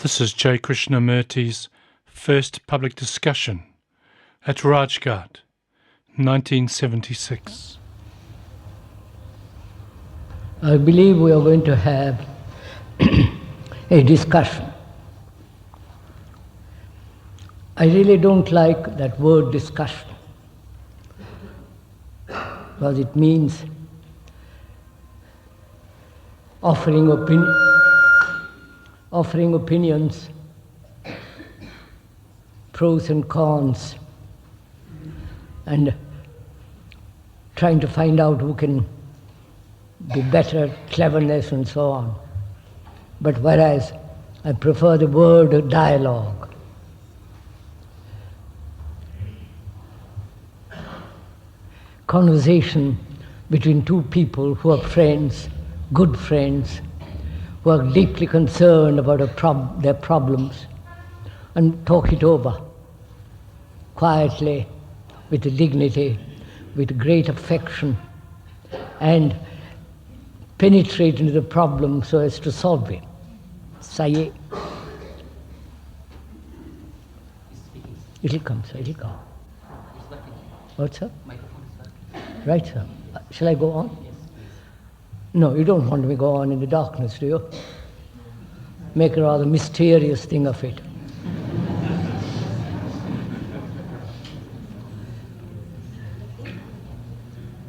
This is J. Krishnamurti's first public discussion at Rajghat, 1976. I believe we are going to have a discussion. I really don't like that word discussion, because it means offering opinions, pros and cons, and trying to find out who can be better at cleverness and so on. But whereas I prefer the word dialogue. Conversation between two people who are friends, good friends, who are deeply concerned about their problems, and talk it over quietly, with dignity, with great affection, and penetrate into the problem so as to solve it. Saye. It'll come, sir, it'll come. What's sir? Right, sir. Shall I go on? Yes. No, you don't want me to go on in the darkness, do you? Make a rather mysterious thing of it.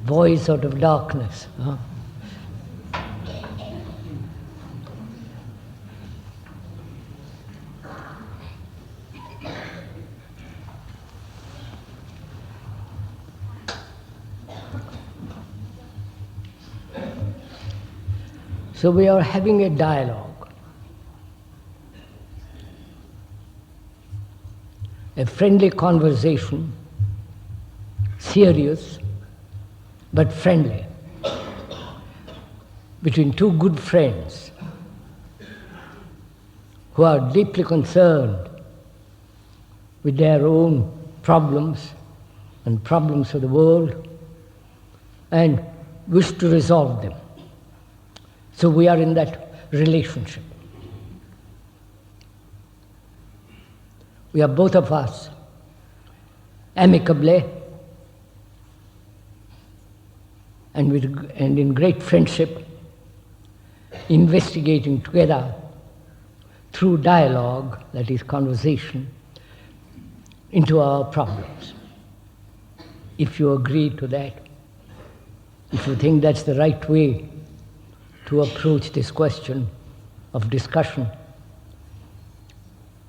Voice out of darkness. Huh? So we are having a dialogue, a friendly conversation, serious but friendly, between two good friends who are deeply concerned with their own problems and problems of the world and wish to resolve them. So we are in that relationship. We are both of us amicably and in great friendship investigating together through dialogue, that is conversation, into our problems. If you agree to that, if you think that's the right way to approach this question of discussion,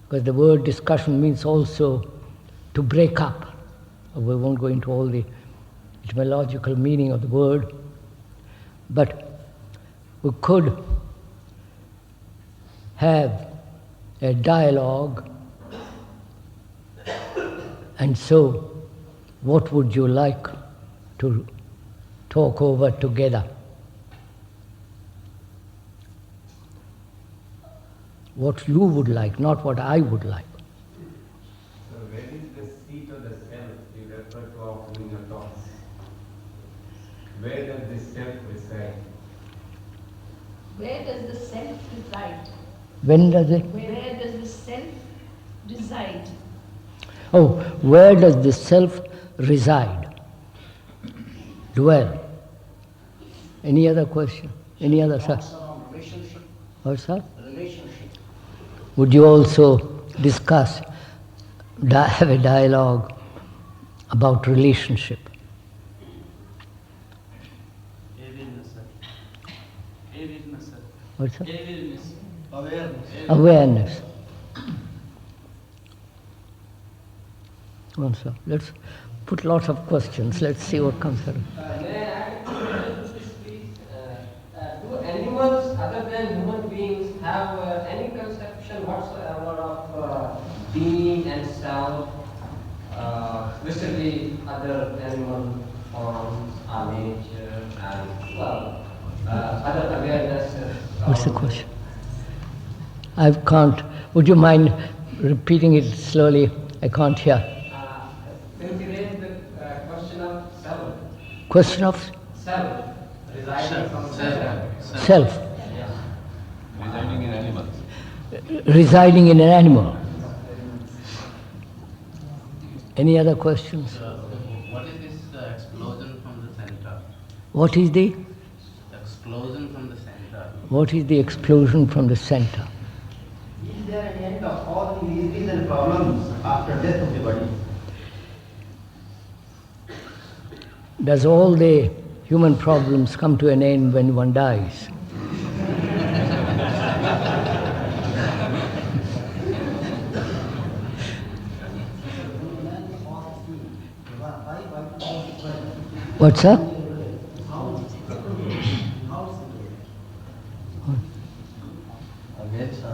because the word discussion means also to break up. We won't go into all the etymological meaning of the word, but we could have a dialogue. And so, what would you like to talk over together? What you would like, not what I would like. So where is the seat of the self you refer to often in your talks? Where does this self reside? Where does the self reside? When does it? Where does the self reside? Oh, where does the self reside? Dwell. Any other question? Any other, sir? Relationship. What's that? Relationship. Would you also discuss, have a dialogue about relationship? What's that? Awareness. Well, sir, let's put lots of questions. Let's see what comes out. May I ask please? Do animals other than human beings have any conception whatsoever of being and self, especially other animal forms, our nature, and other awareness? What's the question? I can't. Would you mind repeating it slowly? I can't hear. Since you raised the question of self. Question of? Self. Residing from self. Self. Yeah. Residing in animals. residing in an animal. Any other questions? What is this explosion from the center? What is the? Explosion from the center. What is the explosion from the center? Is there an end of all the miseries and problems after death of the body? Does all the human problems come to an end when one dies? What's that? Again, sir.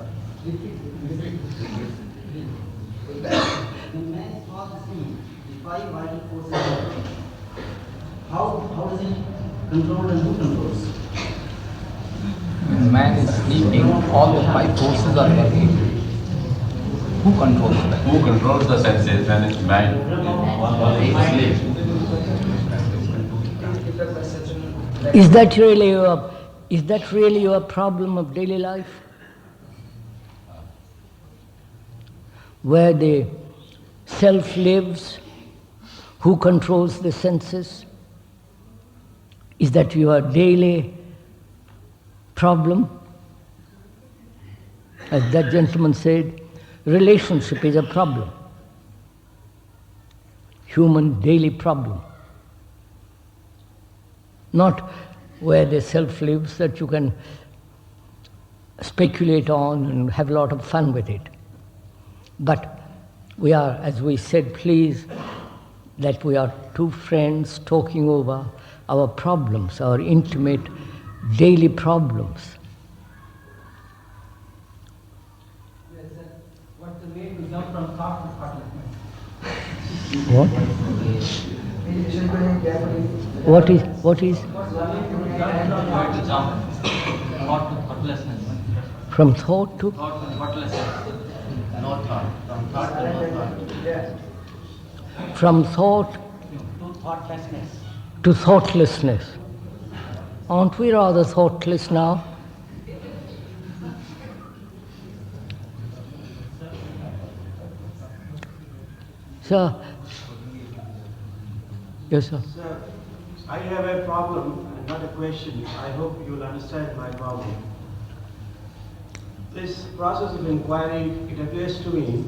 When man is fast asleep, the five vital forces, how is it controlled and who controls? When man is sleeping, all the five forces are working. Who controls that? Who controls the senses when it's mind is asleep? Is that really your problem of daily life? Where the self lives, who controls the senses? Is that your daily problem? As that gentleman said, relationship is a problem. Human daily problem. Not where the self lives that you can speculate on and have a lot of fun with it. But we are, as we said, pleased that we are two friends talking over our problems, our intimate daily problems. What's the way to jump from thought to thoughtlessness? What? What is? What's the way to jump thought to thoughtlessness? From thought to? Thought to thoughtlessness. No thought. From thought to no thought. From thought To thoughtlessness. to thoughtlessness. Aren't we rather thoughtless now? Sir? Yes, sir. Sir, I have a problem and not a question. I hope you will understand my problem. This process of inquiry, it appears to me,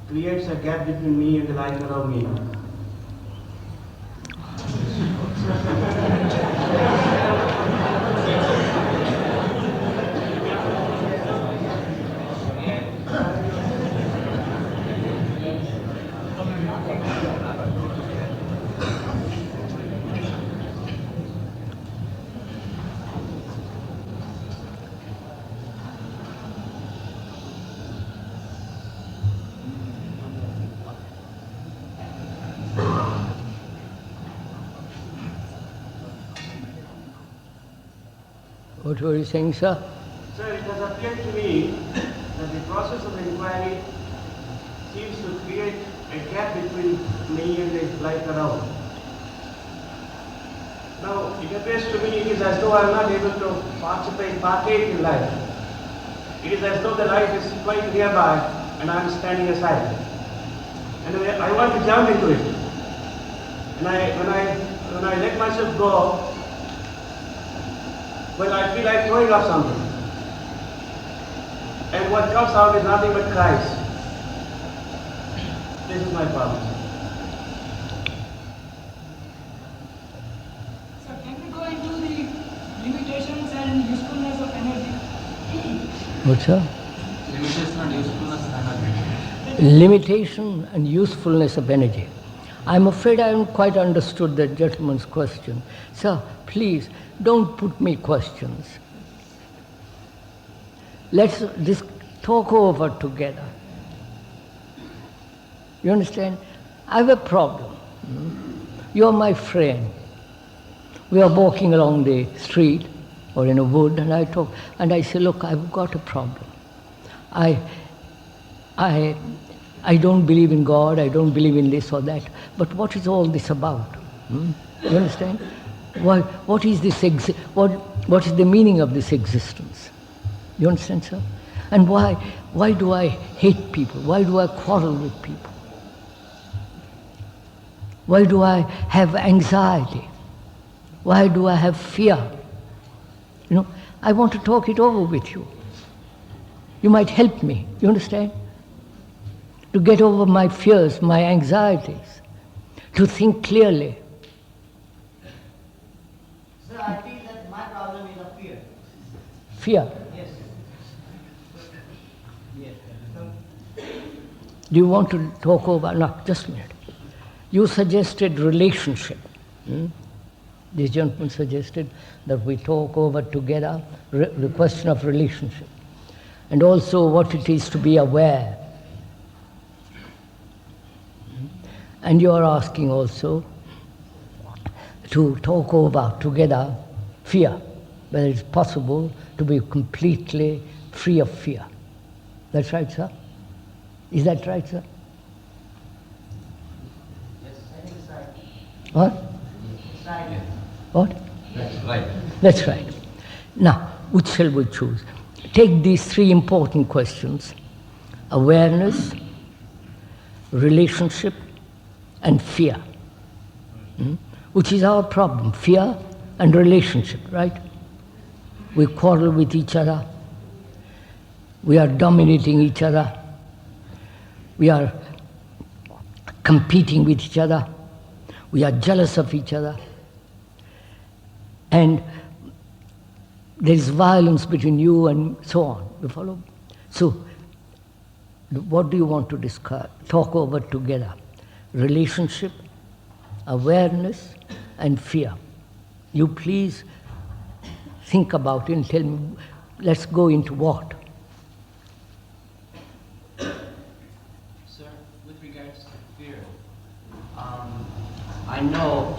creates a gap between me and the life around me. What were you saying, sir? Sir, it has appeared to me that the process of inquiry seems to create a gap between me and the life around. Now, it appears to me it is as though I am not able to partake in life. It is as though the life is quite nearby and I am standing aside. And I want to jump into it. And when I let myself go, well, I feel like throwing up something. And what comes out is nothing but cries. This is my problem. So can we go into the limitations and usefulness of energy? What's that? Limitation and usefulness and energy. Limitation and usefulness of energy. I'm afraid I haven't quite understood that gentleman's question. Sir, please, don't put me questions. Let's just talk over together. You understand? I have a problem. You're my friend. We are walking along the street or in a wood, and I talk, and I say, look, I've got a problem. I don't believe in God, I don't believe in this or that, but what is all this about? You understand? What is this? What is the meaning of this existence? You understand, sir? And why do I hate people? Why do I quarrel with people? Why do I have anxiety? Why do I have fear? You know, I want to talk it over with you. You might help me, you understand? To get over my fears, my anxieties, to think clearly. Sir, I feel that my problem is a fear. Fear. Yes. Yes. Do you want to talk over? No, just a minute. You suggested relationship. This gentleman suggested that we talk over together the question of relationship and also what it is to be aware. And you are asking also to talk over together fear, whether it's possible to be completely free of fear. That's right, sir? Is that right, sir? Yes, I think it's right. What? It's right. What? That's right. That's right. Now, which shall we choose? Take these three important questions: awareness, relationship, and fear. Which is our problem, fear and relationship, right? We quarrel with each other. We are dominating each other. We are competing with each other. We are jealous of each other. And there is violence between you and so on. You follow? So, what do you want to discuss? Talk over together. Relationship, awareness, and fear. You please think about it and tell me, let's go into what? Sir, with regards to fear, I know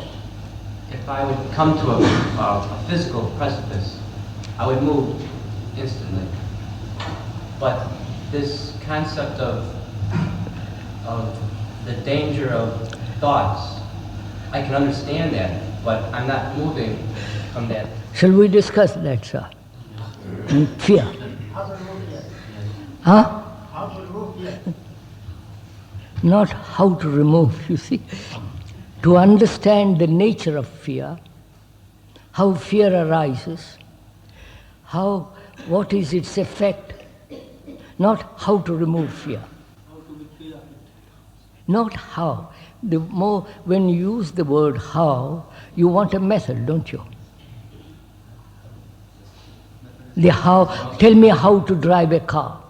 if I would come to a physical precipice, I would move instantly. But this concept of the danger of thoughts, I can understand that, but I'm not moving from that. Shall we discuss that, sir? Fear. How to remove fear? Huh? How to remove fear? Not how to remove, you see. To understand the nature of fear, how fear arises, what is its effect, not how to remove fear. Not how. The more, when you use the word how, you want a method, don't you? The how, tell me how to drive a car.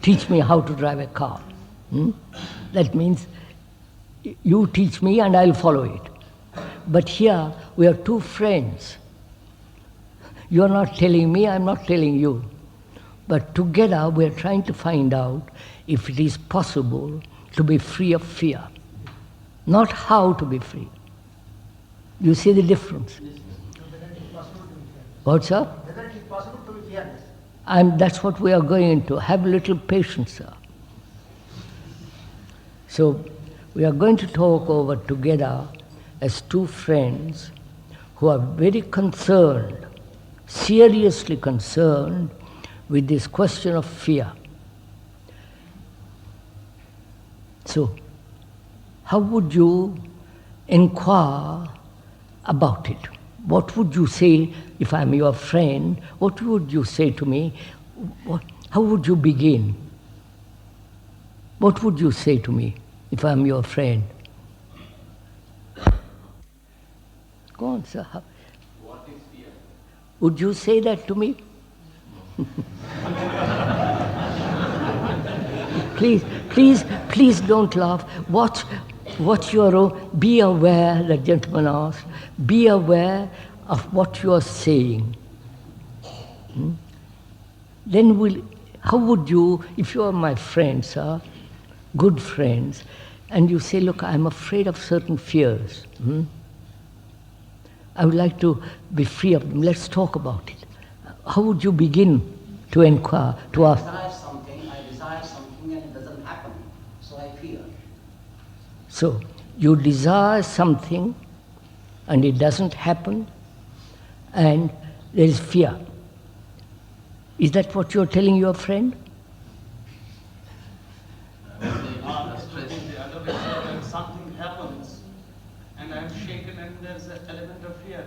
Teach me how to drive a car. That means you teach me and I'll follow it. But here we are two friends. You're not telling me, I'm not telling you. But together we are trying to find out if it is possible to be free of fear. Not how to be free. You see the difference? What's up? Whether it is possible to be fearless. That's what we are going into. Have a little patience, sir. So, we are going to talk over together as two friends who are very concerned, seriously concerned with this question of fear. So, how would you inquire about it? What would you say if I'm your friend? What would you say to me? How would you begin? What would you say to me if I'm your friend? Go on, sir. What is fear? Would you say that to me? Please don't laugh. Watch your own. Be aware, the gentleman asked. Be aware of what you are saying. Then how would you, if you are my friends, sir, good friends, and you say, look, I'm afraid of certain fears. I would like to be free of them. Let's talk about it. How would you begin to inquire, to ask? I desire something and it doesn't happen, so I fear. So, you desire something and it doesn't happen and there is fear. Is that what you're telling your friend? and there's an element of fear.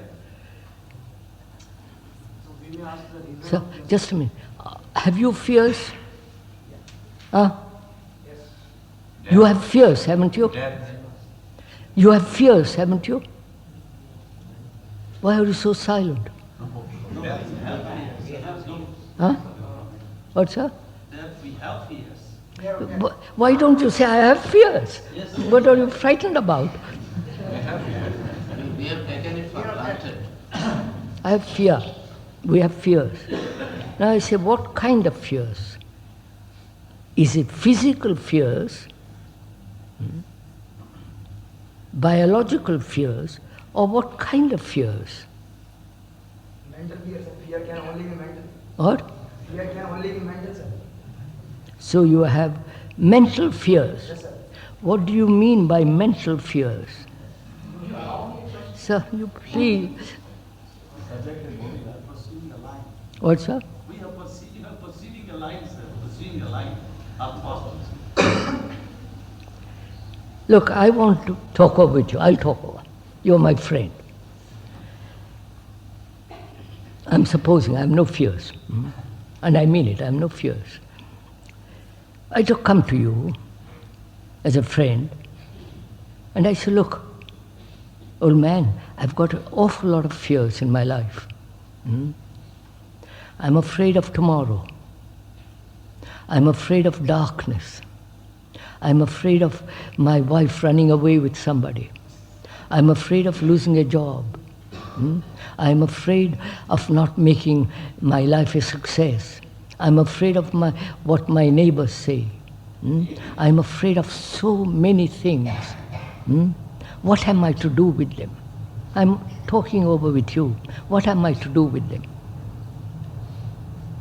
So we may ask the reason. So, just a minute. Have you fears? Huh? Yes. You have fears, haven't you? Death. You have fears, haven't you? Why are you so silent? Huh? What's that? Death, we have fears. Why don't you say, I have fears? What are you frightened about? We have taken it for granted. I have fear. We have fears. Now I say, what kind of fears? Is it physical fears, biological fears, or what kind of fears? Mental fears, fear can only be mental. What? Fear can only be mental, sir. So you have mental fears. Yes, sir. What do you mean by mental fears? Sir, you please. What's that? We are perceiving a line, sir. Perceiving a line. Look, I want to talk over with you. I'll talk over. You're my friend. I'm supposing I have no fears. And I mean it, I have no fears. I just come to you as a friend and I say, look, old man, I've got an awful lot of fears in my life. I'm afraid of tomorrow. I'm afraid of darkness. I'm afraid of my wife running away with somebody. I'm afraid of losing a job. I'm afraid of not making my life a success. I'm afraid of what my neighbors say. I'm afraid of so many things. What am I to do with them? I'm talking over with you. What am I to do with them?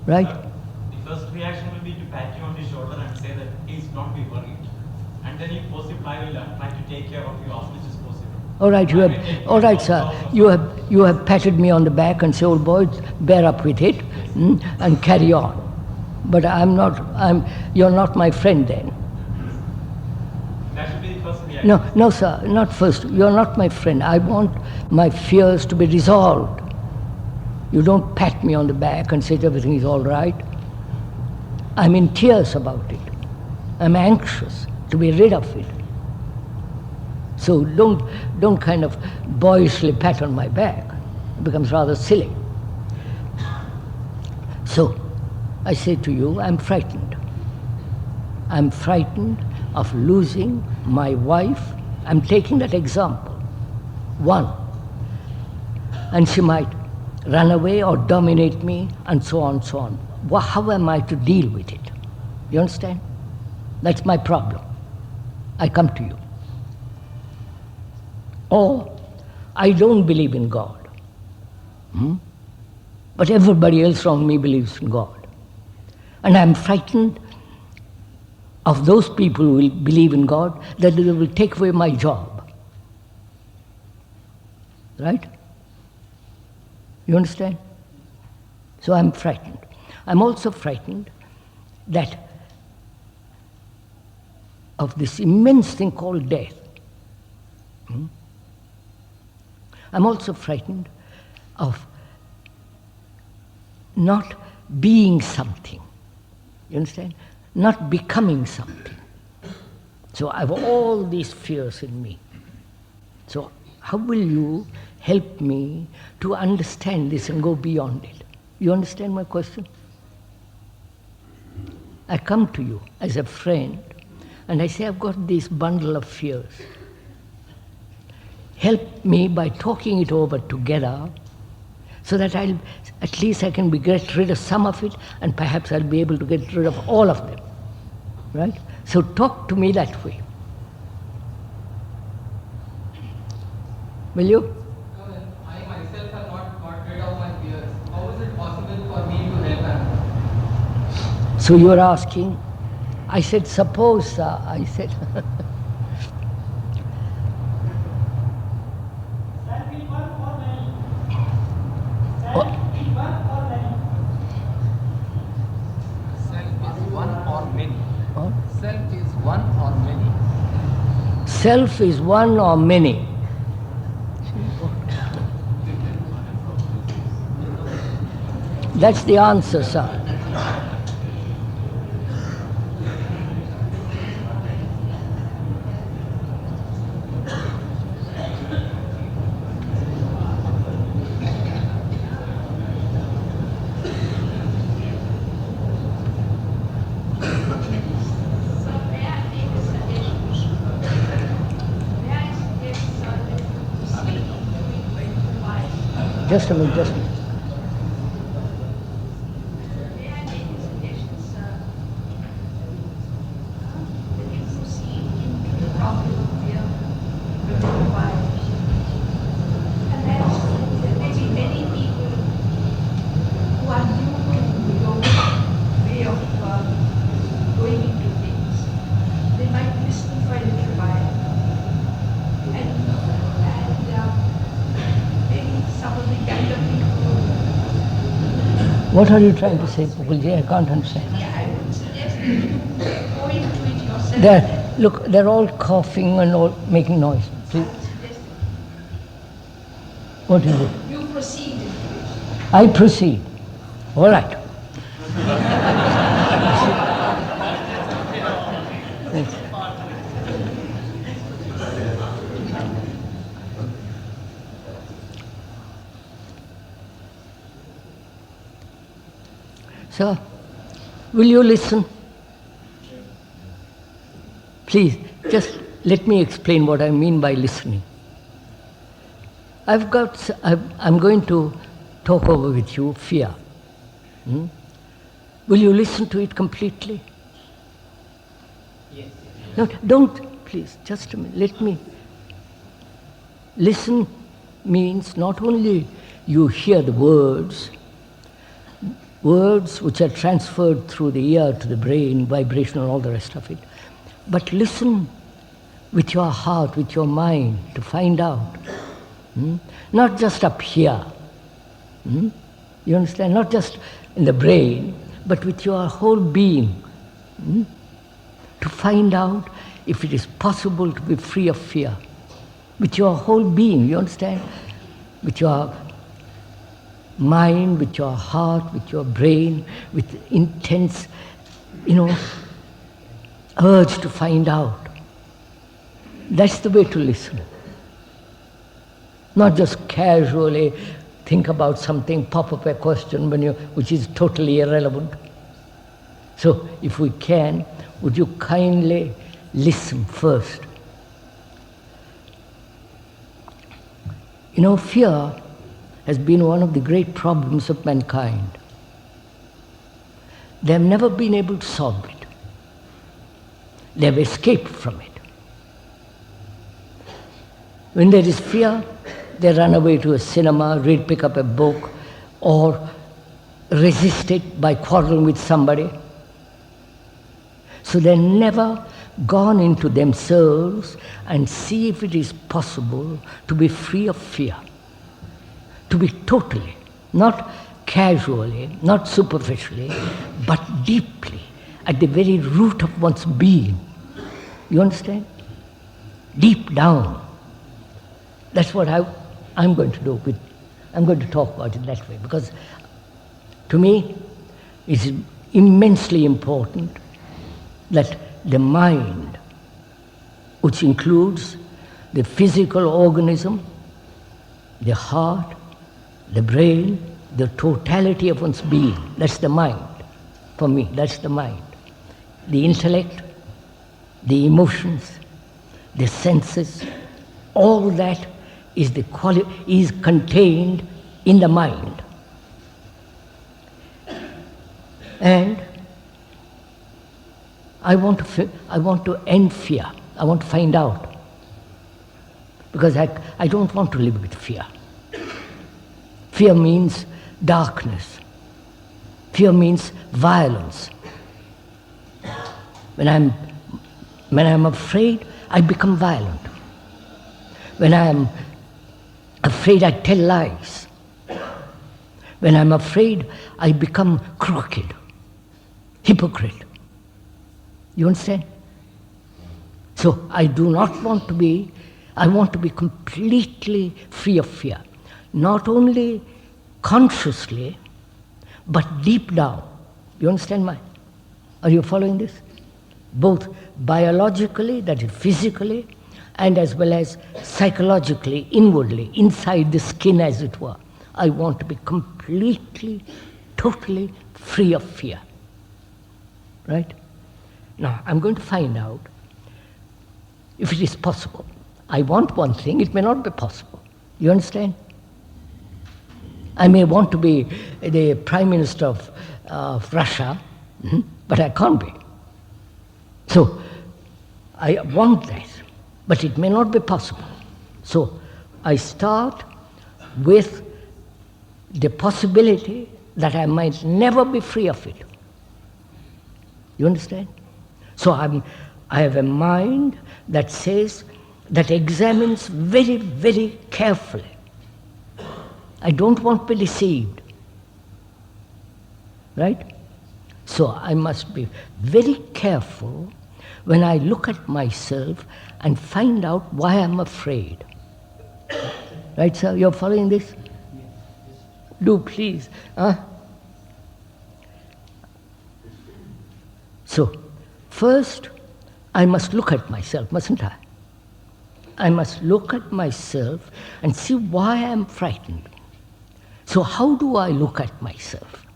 Right? The first reaction will be to pat you on the shoulder and say that please don't be worried. And then if possible, I will try to take care of you as much as possible. All right, sir. You have patted me on the back and said, old boy, bear up with it and carry on. But you're not my friend then. That should be the first reaction. No, sir, not first. You're not my friend. I want my fears to be resolved. You don't pat me on the back and say everything is all right. I'm in tears about it. I'm anxious to be rid of it. So don't kind of boyishly pat on my back. It becomes rather silly. So I say to you, I'm frightened. I'm frightened of losing my wife. I'm taking that example. One. And she might run away or dominate me and so on, so on. How am I to deal with it? You understand? That's my problem. I come to you. Or I don't believe in God. But everybody else around me believes in God. And I'm frightened of those people who will believe in God, that they will take away my job. Right? You understand? So I'm frightened. I'm also frightened that of this immense thing called death. I'm also frightened of not being something. You understand? Not becoming something. So I have all these fears in me. So how will you help me to understand this and go beyond it? You understand my question? I come to you as a friend and I say, I've got this bundle of fears. Help me by talking it over together so that at least I can get rid of some of it and perhaps I'll be able to get rid of all of them. Right? So talk to me that way. Will you? I myself have not got rid of my fears. How is it possible for me to help them? So you are asking, I said, suppose, I said. Self is one or many? Self is one or many. That's the answer, sir. Just a minute, just a minute. May I make a suggestion, sir? That you proceed into the problem of fear before the fire. And that there may be many people who are new to your way of going into things. They might listen for a little while. And maybe some of the younger people. What are you trying to say, Pupulji? I can't understand. Yeah, I would suggest that you go into it yourself. Look, they're all coughing and all making noise. Please. What is it? You proceed into it. I proceed. All right. Sir, will you listen? Please, just let me explain what I mean by listening. I'm going to talk over with you fear. Will you listen to it completely? Yes. No, don't, please, just a minute, let me. Listen means not only you hear the words which are transferred through the ear to the brain, vibration and all the rest of it, but listen with your heart, with your mind to find out. Not just up here. You understand? Not just in the brain, but with your whole being. To find out if it is possible to be free of fear. With your whole being, you understand? With your mind, with your heart, with your brain, with intense, urge to find out. That's the way to listen. Not just casually think about something, pop up a question which is totally irrelevant. So, if we can, would you kindly listen first? Fear has been one of the great problems of mankind. They have never been able to solve it. They have escaped from it. When there is fear, they run away to a cinema, pick up a book, or resist it by quarreling with somebody. So they've never gone into themselves and see if it is possible to be free of fear. To be totally, not casually, not superficially, but deeply, at the very root of one's being. You understand? Deep down. That's what I'm going to do. I'm going to talk about it that way, because to me it's immensely important that the mind, which includes the physical organism, the heart, the brain, the totality of one's being, that's the mind. For me, that's the mind. The intellect, the emotions, the senses, all that is contained in the mind. And I want to end fear. I want to find out. Because I don't want to live with fear. Fear means darkness. Fear means violence. When I'm afraid, I become violent. When I am afraid, I tell lies. When I'm afraid, I become crooked, hypocrite. You understand? So I want to be completely free of fear. Not only consciously, But deep down, you understand are you following this? Both biologically, that is physically, and as well as psychologically, inwardly, inside the skin as it were. I want to be completely, totally free of fear. Right? Now, I'm going to find out if it is possible. I want one thing, it may not be possible. You understand? I may want to be the Prime Minister of Russia, but I can't be. So, I want that, but it may not be possible. So, I start with the possibility that I might never be free of it. You understand? So, I have a mind that says, that examines very, very carefully. I don't want to be deceived. Right? So I must be very careful when I look at myself and find out why I'm afraid. Right, sir? You're following this? Do please. So, first, I must look at myself, mustn't I? I must look at myself and see why I'm frightened. So how do I look at myself?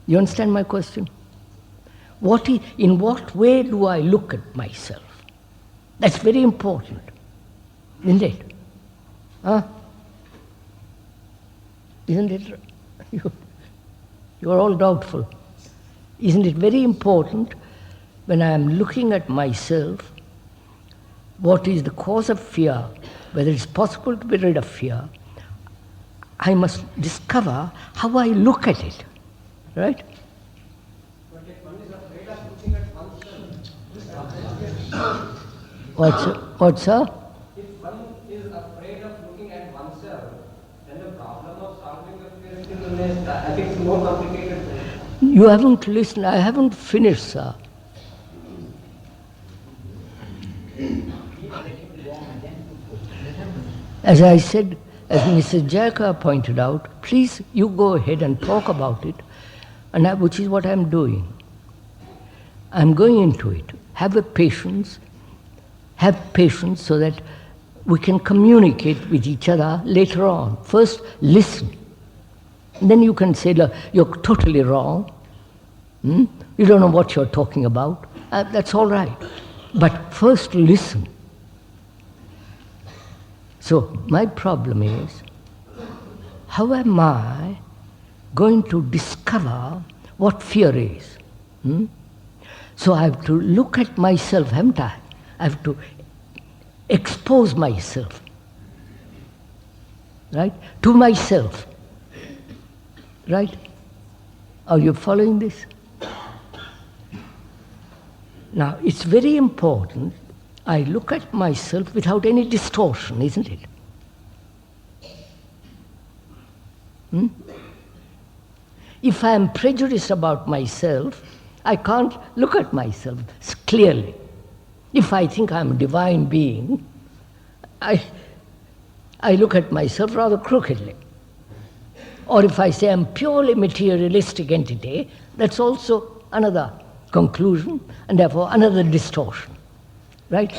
You understand my question? In what way do I look at myself? That's very important, isn't it? Isn't it? You're all doubtful. Isn't it very important when I am looking at myself, what is the cause of fear, whether it's possible to be rid of fear, I must discover how I look at it, right? But if one is afraid of looking at oneself, What, sir? if one is afraid of looking at oneself, then the problem of solving the fear is, I think it's more complicated. You haven't listened, I haven't finished, sir. As I said, as Mrs. Jayakar pointed out, please you go ahead and talk about it, which is what I'm doing. I'm going into it. Have patience so that we can communicate with each other later on. First, listen. And then you can say, look, you're totally wrong. You don't know what you're talking about. That's all right. But first, listen. So, my problem is, how am I going to discover what fear is? So I have to look at myself, haven't I? I have to expose myself, right? To myself, right? Are you following this? Now, it's very important I look at myself without any distortion, isn't it? If I am prejudiced about myself, I can't look at myself clearly. If I think I'm a divine being, I look at myself rather crookedly. Or if I say I'm purely materialistic entity, that's also another conclusion and therefore another distortion. Right?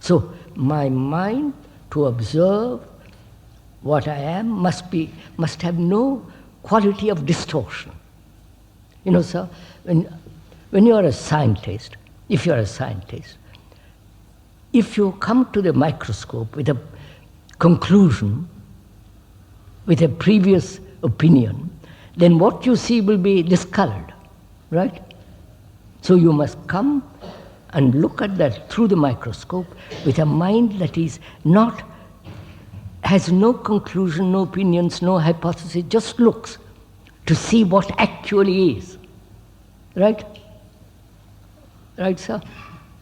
So my mind to observe what I am must have no quality of distortion. You know, sir, when you are a scientist, if you are a scientist, if you come to the microscope with a conclusion, with a previous opinion, then what you see will be discolored, right? So you must come and look at that through the microscope with a mind that has no conclusion, no opinions, no hypothesis, just looks to see what actually is. Right? Right, sir?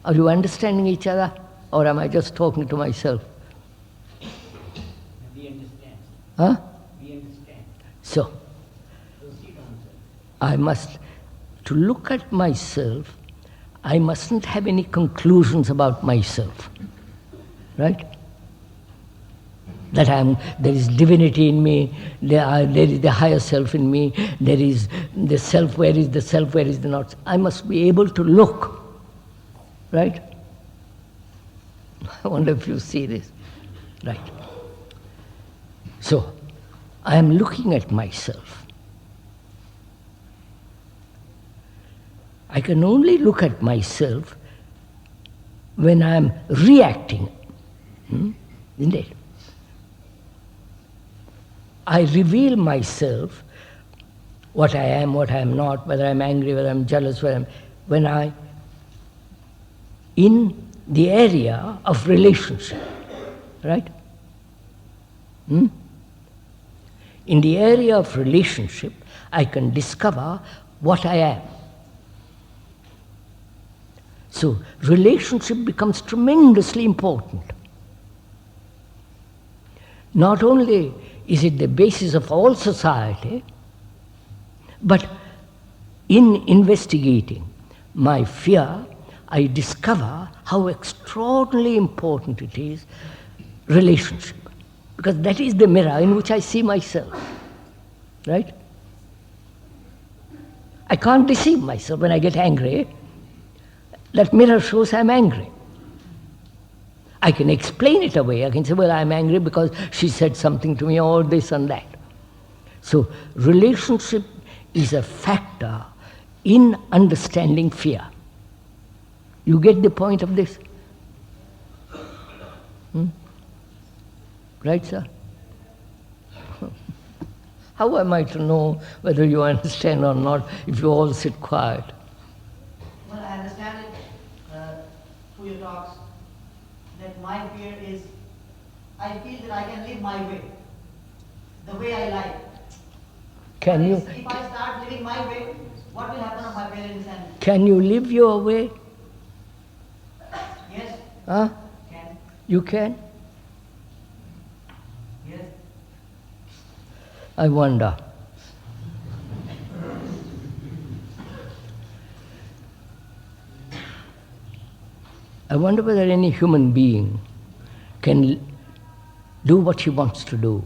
Are you understanding each other? Or am I just talking to myself? We understand. Huh? We understand. So, to look at myself, I mustn't have any conclusions about myself. Right? that there is divinity in me, there is the higher self in me, there is the self, where is the self, where is the not. I must be able to look, right? I wonder if you see this, right? So, I am looking at myself. I can only look at myself when I am reacting, isn't it? I reveal myself, what I am not, whether I'm angry, whether I'm jealous, when I, in the area of relationship, right? In the area of relationship, I can discover what I am. So, relationship becomes tremendously important. Not only is it the basis of all society, but in investigating my fear, I discover how extraordinarily important it is, relationship. Because that is the mirror in which I see myself, right? I can't deceive myself when I get angry. That mirror shows I'm angry. I can explain it away. I can say, well, I'm angry because she said something to me, or this and that. So, relationship is a factor in understanding fear. You get the point of this? Right, sir? How am I to know whether you understand or not if you all sit quiet? Well, I understand it through your talks, that my fear is, I feel that I can live my way, the way I like. Can you? If I start living my way, what will happen to my parents and... Can you live your way? Yes. Huh? Can. You can? Yes. I wonder. I wonder whether any human being can do what he wants to do.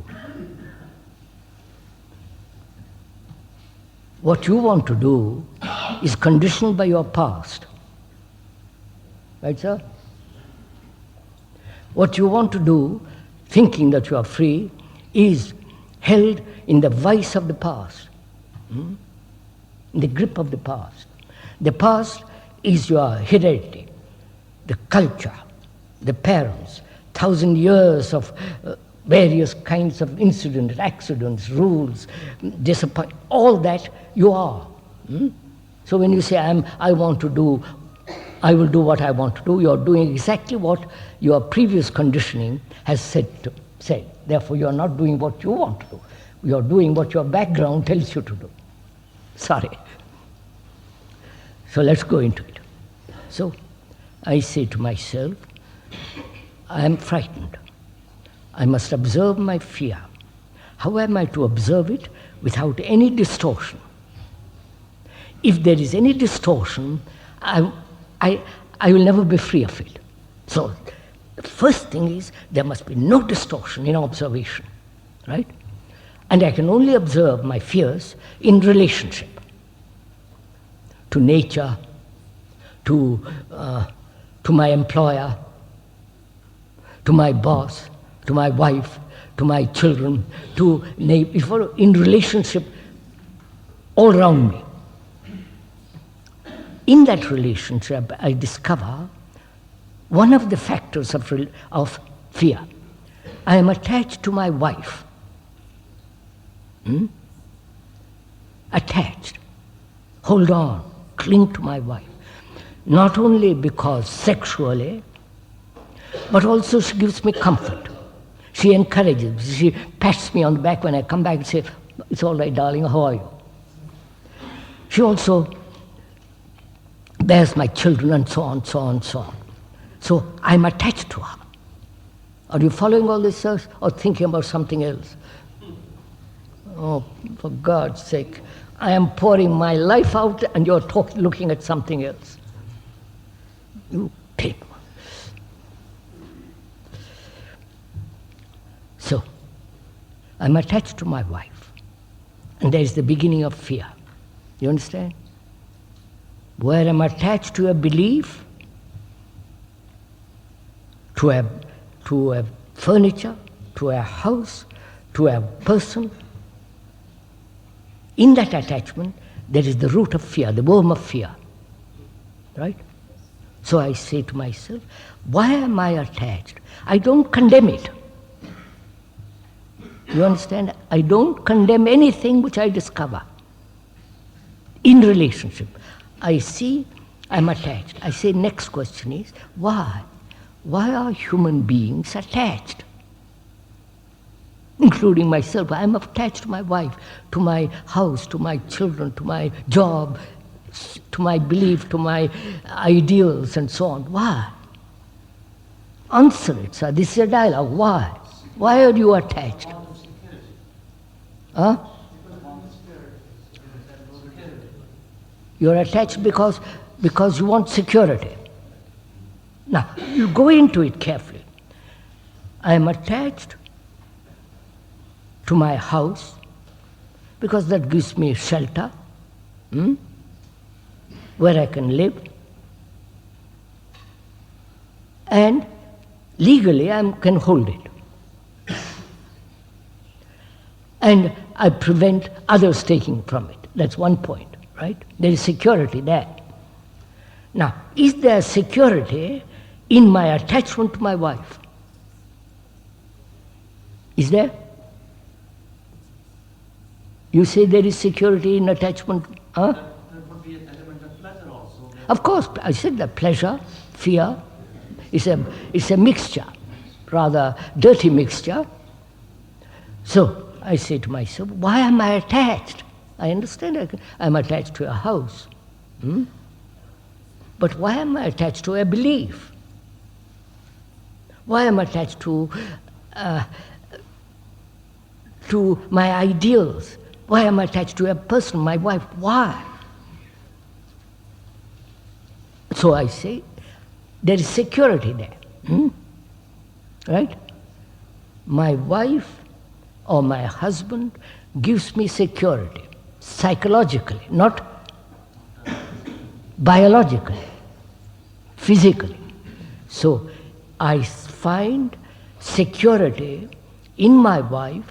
What you want to do is conditioned by your past. Right, sir? What you want to do, thinking that you are free, is held in the vice of the past, in the grip of the past. The past is your heredity, the culture, the parents, 1,000 years of various kinds of incidents, accidents, rules, disappointment, all that you are. So when you say, I want to do, I will do what I want to do, you are doing exactly what your previous conditioning has said. Therefore, you are not doing what you want to do. You are doing what your background tells you to do. Sorry. So let's go into it. So I say to myself, I am frightened. I must observe my fear. How am I to observe it without any distortion? If there is any distortion, I will never be free of it. So the first thing is there must be no distortion in observation, right? And I can only observe my fears in relationship to nature, to my employer, to my boss, to my wife, to my children, to neighbors, in relationship all around me. In that relationship, I discover one of the factors of fear. I am attached to my wife. Attached. Hold on. Cling to my wife. Not only because sexually, but also she gives me comfort. She encourages me. She pats me on the back when I come back and says, it's all right, darling, how are you? She also bears my children and so on, so on, so on. So I'm attached to her. Are you following all this, sirs, or thinking about something else? Oh, for God's sake, I am pouring my life out and you're looking at something else. You people. So, I'm attached to my wife. And there is the beginning of fear. You understand? Where I'm attached to a belief, to a furniture, to a house, to a person. In that attachment, there is the root of fear, the worm of fear. Right? So I say to myself, why am I attached? I don't condemn it. You understand? I don't condemn anything which I discover in relationship. I see I'm attached. I say next question is, why? Why are human beings attached? Including myself. I'm attached to my wife, to my house, to my children, to my job, to my belief, to my ideals and so on. Why? Answer it, sir. This is a dialogue. Why? Why are you attached? Huh? You're attached because you want security. Now, you go into it carefully. I am attached to my house because that gives me shelter, where I can live. And legally I can hold it. And I prevent others taking from it. That's one point, right? There is security there. Now, is there security in my attachment to my wife? Is there? You say there is security in attachment, huh? There would be an element of pleasure also. Of course, I said that pleasure, fear, it's a mixture, rather dirty mixture. So I say to myself, why am I attached? I understand I'm attached to a house. But why am I attached to a belief? Why am I attached to my ideals? Why am I attached to a person, my wife? Why? So I say, there is security there. Right? My wife or my husband gives me security, psychologically, not biologically, physically. So I find security in my wife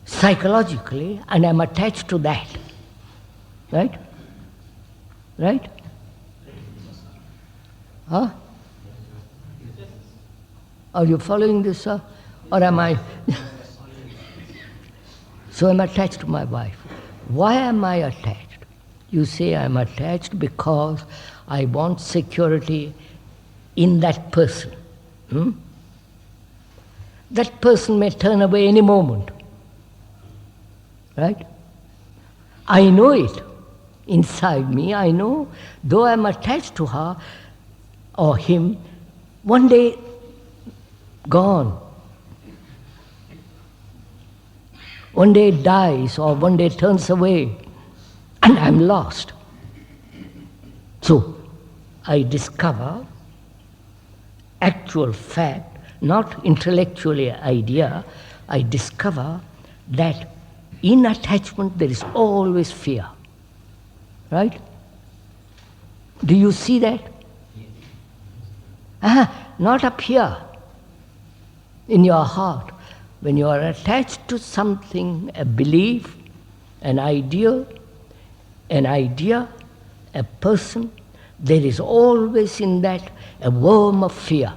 psychologically, and I'm attached to that. Right? Right? Huh? Are you following this, sir? Or am I? So I'm attached to my wife. Why am I attached? You say I'm attached because I want security in that person. That person may turn away any moment. Right? I know it. Inside me, I know, though I'm attached to her or him, one day gone. One day it dies or one day turns away and I'm lost. So I discover actual fact, not intellectually idea, I discover that in attachment there is always fear. Right? Do you see that? Not up here, in your heart. When you are attached to something, a belief, an ideal, a person, there is always in that a worm of fear.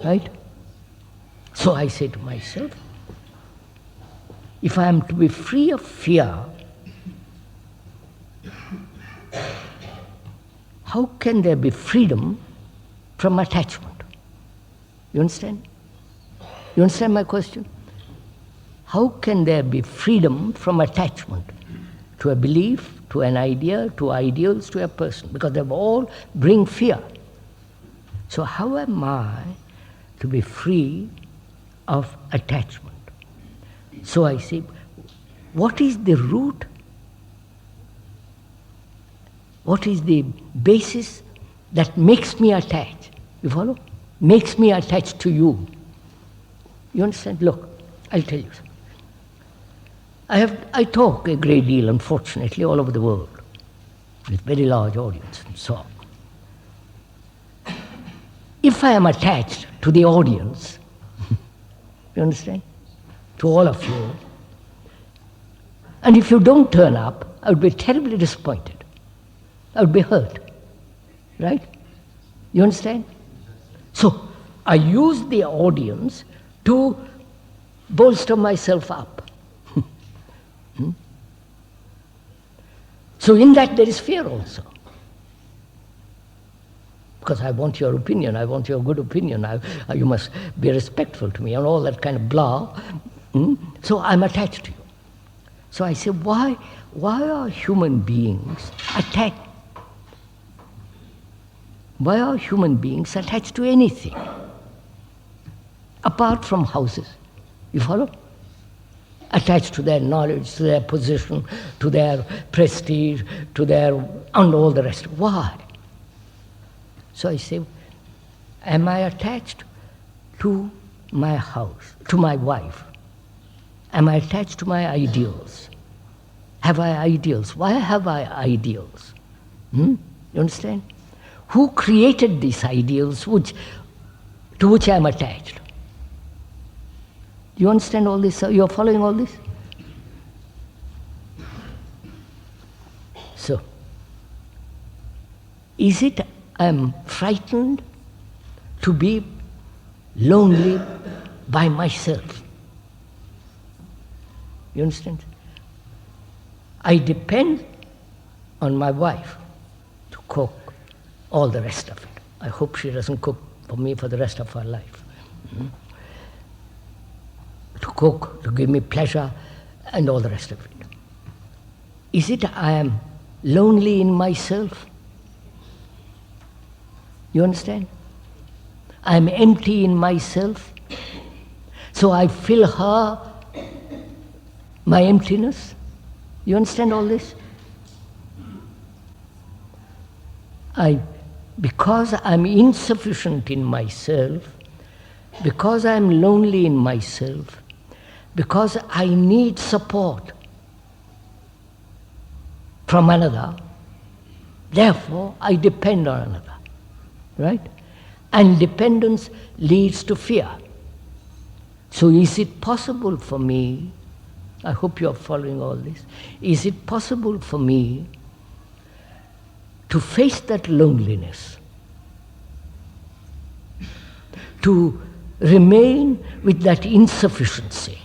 Right? So I say to myself, if I am to be free of fear, how can there be freedom from attachment? You understand? You understand my question? How can there be freedom from attachment to a belief, to an idea, to ideals, to a person? Because they all bring fear. So how am I to be free of attachment? So I say, what is the root? What is the basis that makes me attached? You follow? Makes me attached to you. You understand? Look, I'll tell you. I talk a great deal, unfortunately, all over the world, with very large audience and so on. If I am attached to the audience, you understand, to all of you, and if you don't turn up, I would be terribly disappointed. I would be hurt, right? You understand? So I use the audience to bolster myself up. So in that there is fear also. Because I want your opinion, I want your good opinion, you must be respectful to me, and all that kind of blah. So I'm attached to you. So I say, why are human beings attached? Why are human beings attached to anything? Apart from houses. You follow? Attached to their knowledge, to their position, to their prestige, to their, and all the rest. Why? So I say, am I attached to my house, to my wife? Am I attached to my ideals? Have I ideals? Why have I ideals? You understand? Who created these ideals to which I am attached? You understand all this? You are following all this? So, is it I am frightened to be lonely by myself? You understand? I depend on my wife to cook all the rest of it. I hope she doesn't cook for me for the rest of her life. To cook, to give me pleasure, and all the rest of it. Is it I am lonely in myself? You understand? I am empty in myself, so I fill her my emptiness. You understand all this? Because I'm insufficient in myself, because I'm lonely in myself, because I need support from another, therefore I depend on another, right? And dependence leads to fear. So is it possible for me, I hope you are following all this, is it possible for me to face that loneliness, to remain with that insufficiency?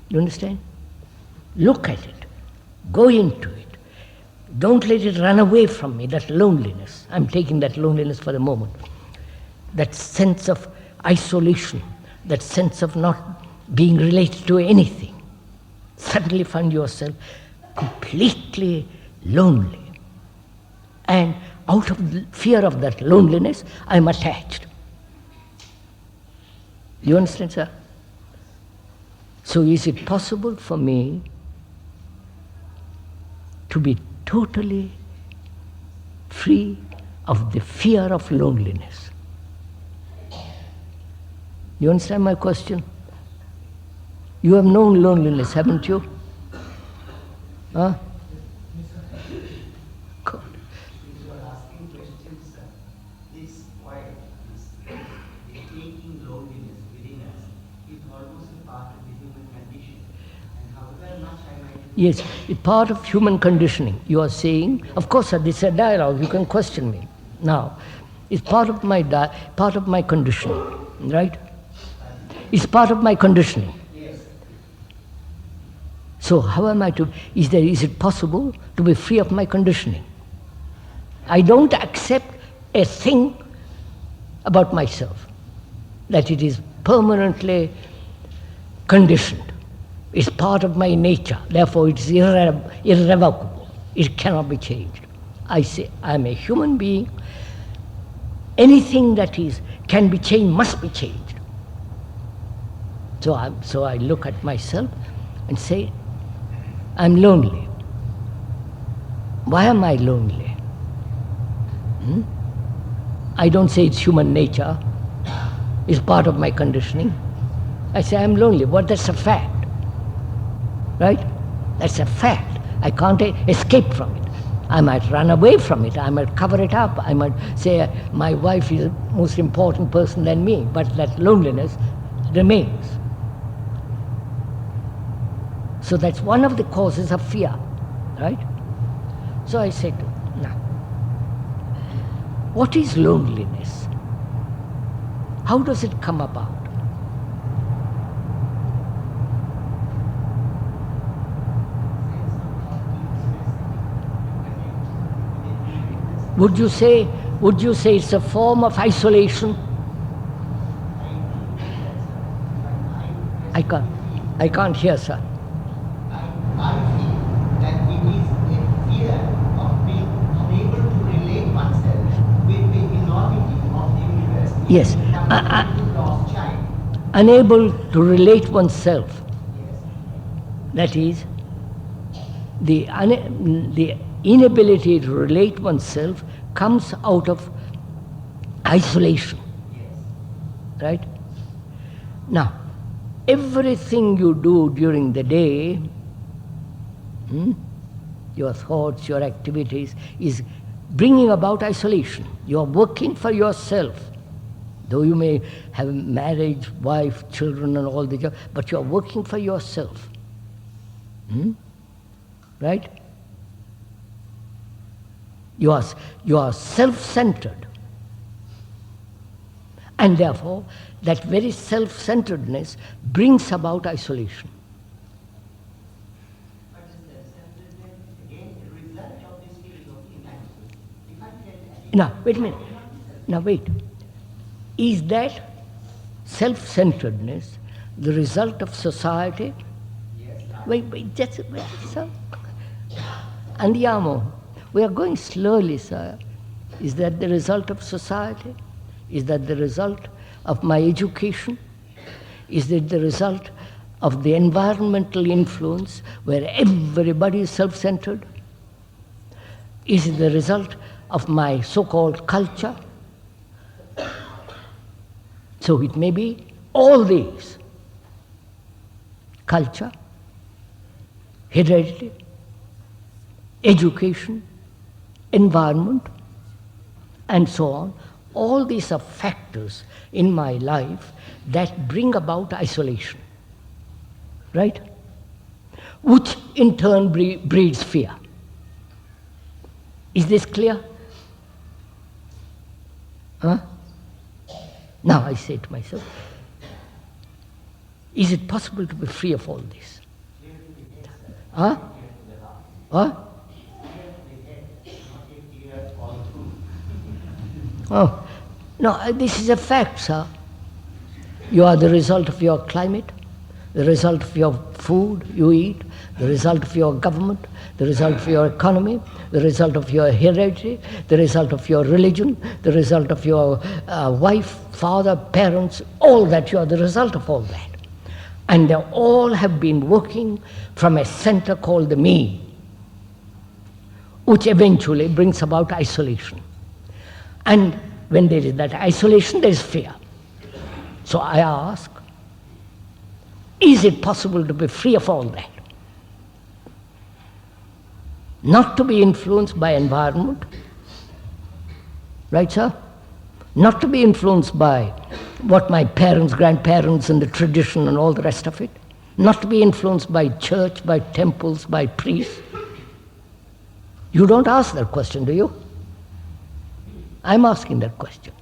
You understand? Look at it. Go into it. Don't let it run away from me, that loneliness. I'm taking that loneliness for the moment. That sense of isolation, that sense of not being related to anything. Suddenly find yourself completely lonely. And out of fear of that loneliness, I'm attached. You understand, sir? So is it possible for me to be totally free of the fear of loneliness? You understand my question? You have known loneliness, haven't you? Huh? God. You are asking questions, this why this taking loneliness within us is almost a part of the human condition. And however much I might... Yes, it's part of human conditioning. You are saying, of course, sir, this is a dialogue, you can question me. Now, it's part of my conditioning, right? It's part of my conditioning. So how am I to, is it possible to be free of my conditioning? I don't accept a thing about myself, that it is permanently conditioned. It's part of my nature, therefore it is irrevocable. It cannot be changed. I say, I'm a human being. Anything that can be changed must be changed. So I look at myself and say, I'm lonely. Why am I lonely? I don't say it's human nature. It's part of my conditioning. I say, I'm lonely. What? That's a fact. Right? That's a fact. I can't escape from it. I might run away from it. I might cover it up. I might say, my wife is the most important person than me. But that loneliness remains. So that's one of the causes of fear. Right? So I said, now, what is loneliness? How does it come about? Would you say it's a form of isolation? I can't hear, sir. I feel that it is a fear of being unable to relate oneself with the enormity of the universe. Yes. Lost child. Unable to relate oneself. Yes. That is, the inability to relate oneself comes out of isolation. Yes. Right? Now, everything you do during the day, your thoughts, your activities, is bringing about isolation. You are working for yourself. Though you may have marriage, wife, children and all the job, but you are working for yourself. Right? You are self-centered. And therefore, that very self-centeredness brings about isolation. But self-centeredness is again a result of this feeling of inadequacy. If I tell Now, wait a minute. Now, wait. Is that self-centeredness the result of society? Yes. Wait, just wait, sir. Andiamo. We are going slowly, sir. Is that the result of society? Is that the result of my education? Is it the result of the environmental influence where everybody is self-centered? Is it the result of my so-called culture? So it may be all these. Culture, heredity, education, environment, and so on. All these are factors in my life that bring about isolation, right? Which in turn breeds fear. Is this clear? Huh? Now I say to myself, is it possible to be free of all this? Huh? Huh? Oh, no, this is a fact, sir. You are the result of your climate, the result of your food you eat, the result of your government, the result of your economy, the result of your heredity, the result of your religion, the result of your wife, father, parents, all that. You are the result of all that. And they all have been working from a center called the me, which eventually brings about isolation. And when there is that isolation, there is fear. So I ask, is it possible to be free of all that? Not to be influenced by environment, right, sir? Not to be influenced by what my parents, grandparents, and the tradition and all the rest of it. Not to be influenced by church, by temples, by priests. You don't ask that question, do you? I'm asking that question.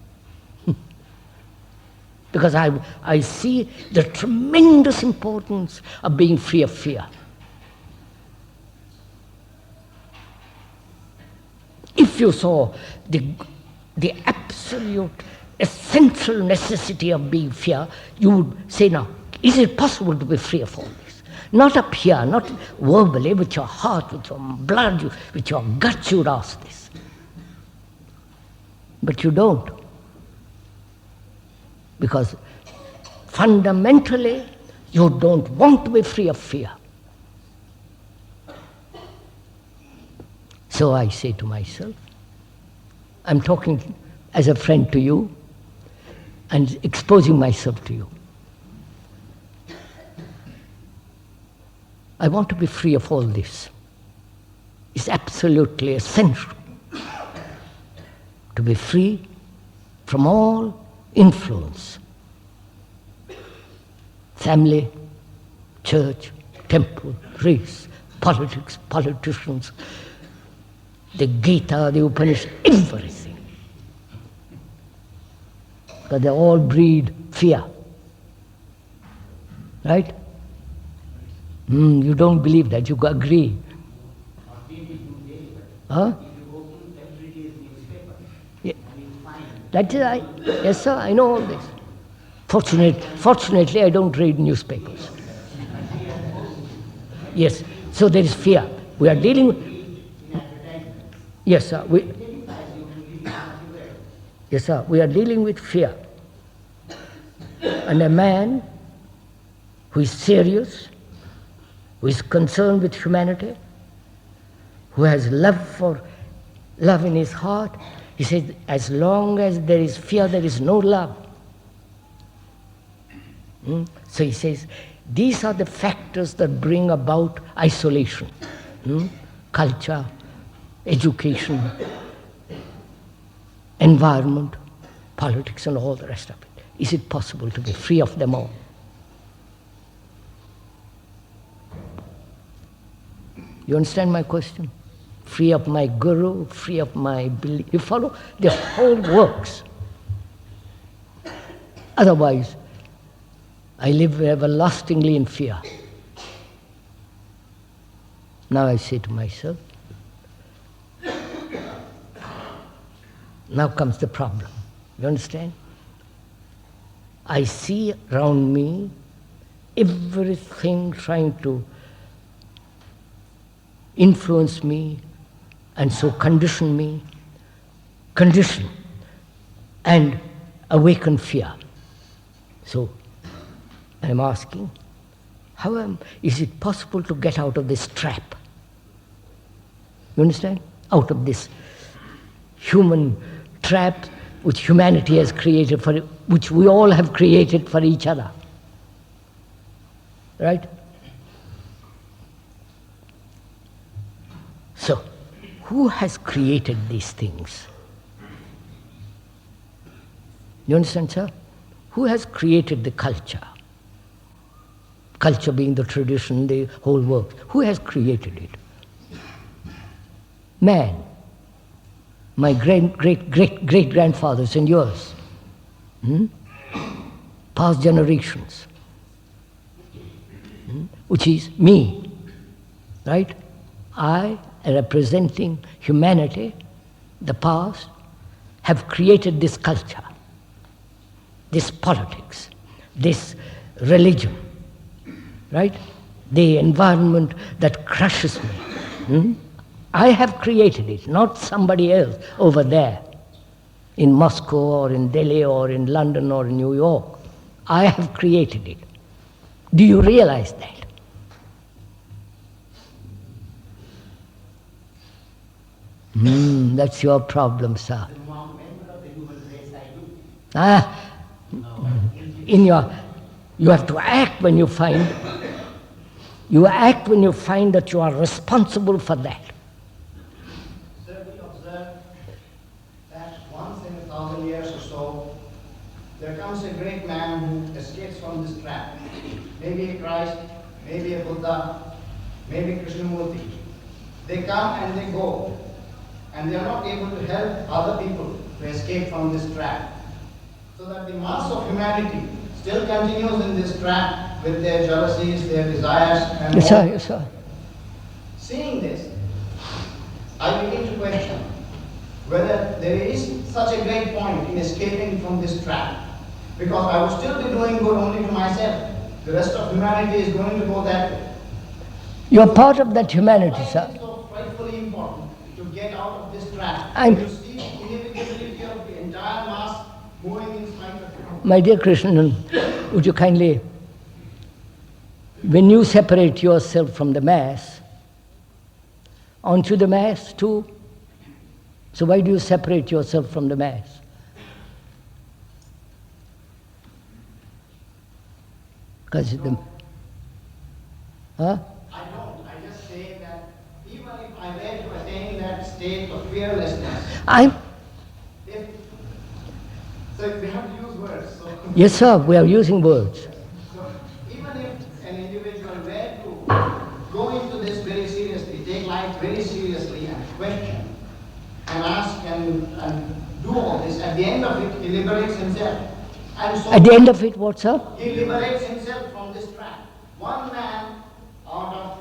Because I see the tremendous importance of being free of fear. If you saw the absolute essential necessity of being fear, you would say, now, is it possible to be free of all this? Not up here, not verbally, with your heart, with your blood, with your guts, you would ask this. But you don't. Because fundamentally, you don't want to be free of fear. So I say to myself, I'm talking as a friend to you and exposing myself to you. I want to be free of all this. It's absolutely essential to be free from all influence. Family, church, temple, race, politics, politicians, the Gita, the Upanishad, everything. Because they all breed fear. Right? You don't believe that, you agree. Huh? Yeah. That is, yes sir, I know all this. Fortunately, I don't read newspapers. Yes, so there is fear. We are dealing with... Yes sir, yes sir, we are dealing with fear. And a man who is serious, who is concerned with humanity, who has love in his heart, he says, as long as there is fear, there is no love. So he says, these are the factors that bring about isolation. Culture, education, environment, politics, and all the rest of it. Is it possible to be free of them all? You understand my question? Free of my guru, free of my belief. You follow? The whole works. Otherwise, I live everlastingly in fear. Now I say to myself, now comes the problem. You understand? I see around me everything trying to influence me and so condition and awaken fear. So I am asking, is it possible to get out of this trap? You understand? Out of this human trap which humanity has created, which we all have created for each other. Right? So, who has created these things? You understand, sir? Who has created the culture? Culture being the tradition, the whole work. Who has created it? Man. My great-grandfathers and yours. Past generations. Which is me. Right? I, representing humanity, the past, have created this culture, this politics, this religion, right? The environment that crushes me. I have created it, not somebody else over there in Moscow or in Delhi or in London or in New York. I have created it. Do you realize that? That's your problem, sir. You have to act when you find that you are responsible for that. Sir, we observe that once in 1,000 years or so, there comes a great man who escapes from this trap. Maybe a Christ, maybe a Buddha, maybe Krishnamurti. They come and they go, and they are not able to help other people to escape from this trap. So that the mass of humanity still continues in this trap with their jealousies, their desires, and yes, sir, yes, sir. Seeing this, I begin to question whether there is such a great point in escaping from this trap. Because I would still be doing good only to myself. The rest of humanity is going to go that way. You are part of that humanity, sir. It's so frightfully important to get out of this trap. You see the inevitability of the entire mass moving in spite of you. My dear Krishnan, would you kindly, when you separate yourself from the mass, aren't you the mass too? So why do you separate yourself from the mass? Because the... Huh? I don't state of fearlessness. So we have to use words. So Yes, sir, we are using words. So even if an individual were to go into this very seriously, take life very seriously and question and ask and do all this, at the end of it, he liberates himself. And so At the end of it, what, sir? he liberates himself from this trap. One man out of,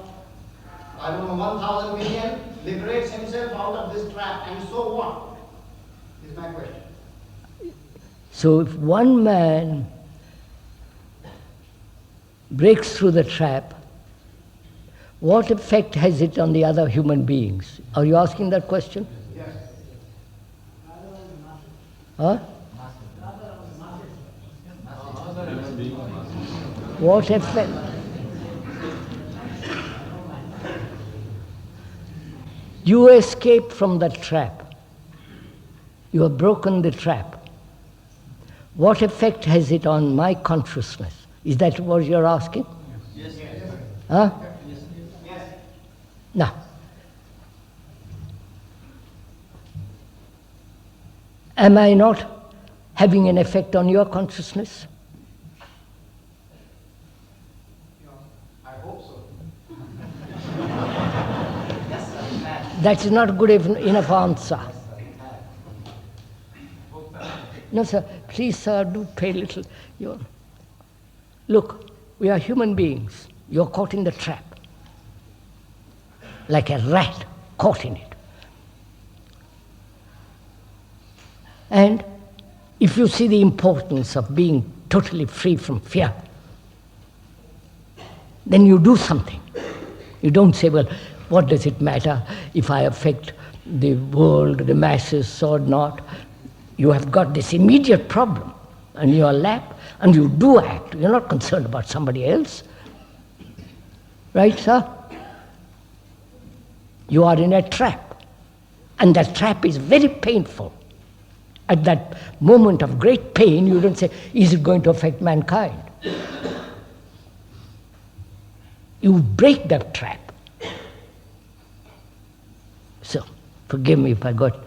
I don't know, 1,000 million liberates himself out of this trap. And so what? Is my question. So if one man breaks through the trap, what effect has it on the other human beings? Are you asking that question? Yes. Huh? What effect? You escape from that trap. You have broken the trap. What effect has it on my consciousness? Is that what you're asking? Yes. Huh? Yes. Now, am I not having an effect on your consciousness? I hope so. That is not good enough answer. No, sir. Please, sir, do pay little. Look, we are human beings. You're caught in the trap. Like a rat caught in it. And if you see the importance of being totally free from fear, then you do something. You don't say, well, what does it matter if I affect the world, the masses, or not? You have got this immediate problem in your lap, and you do act. You're not concerned about somebody else. Right, sir? You are in a trap, and that trap is very painful. At that moment of great pain, you don't say, is it going to affect mankind? You break that trap. So, forgive me if I got...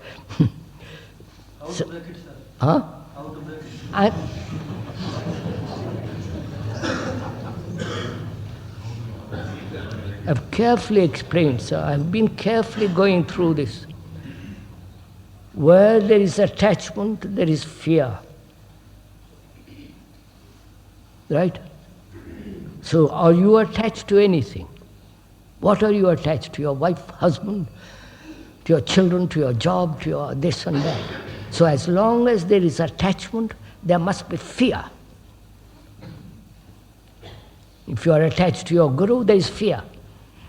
How to break it, sir? Huh? How to break it? I've carefully explained, sir. I've been carefully going through this. Where there is attachment, there is fear. Right? So, are you attached to anything? What are you attached to? Your wife, husband, to your children, to your job, to your this and that. So as long as there is attachment, there must be fear. If you are attached to your guru, there is fear.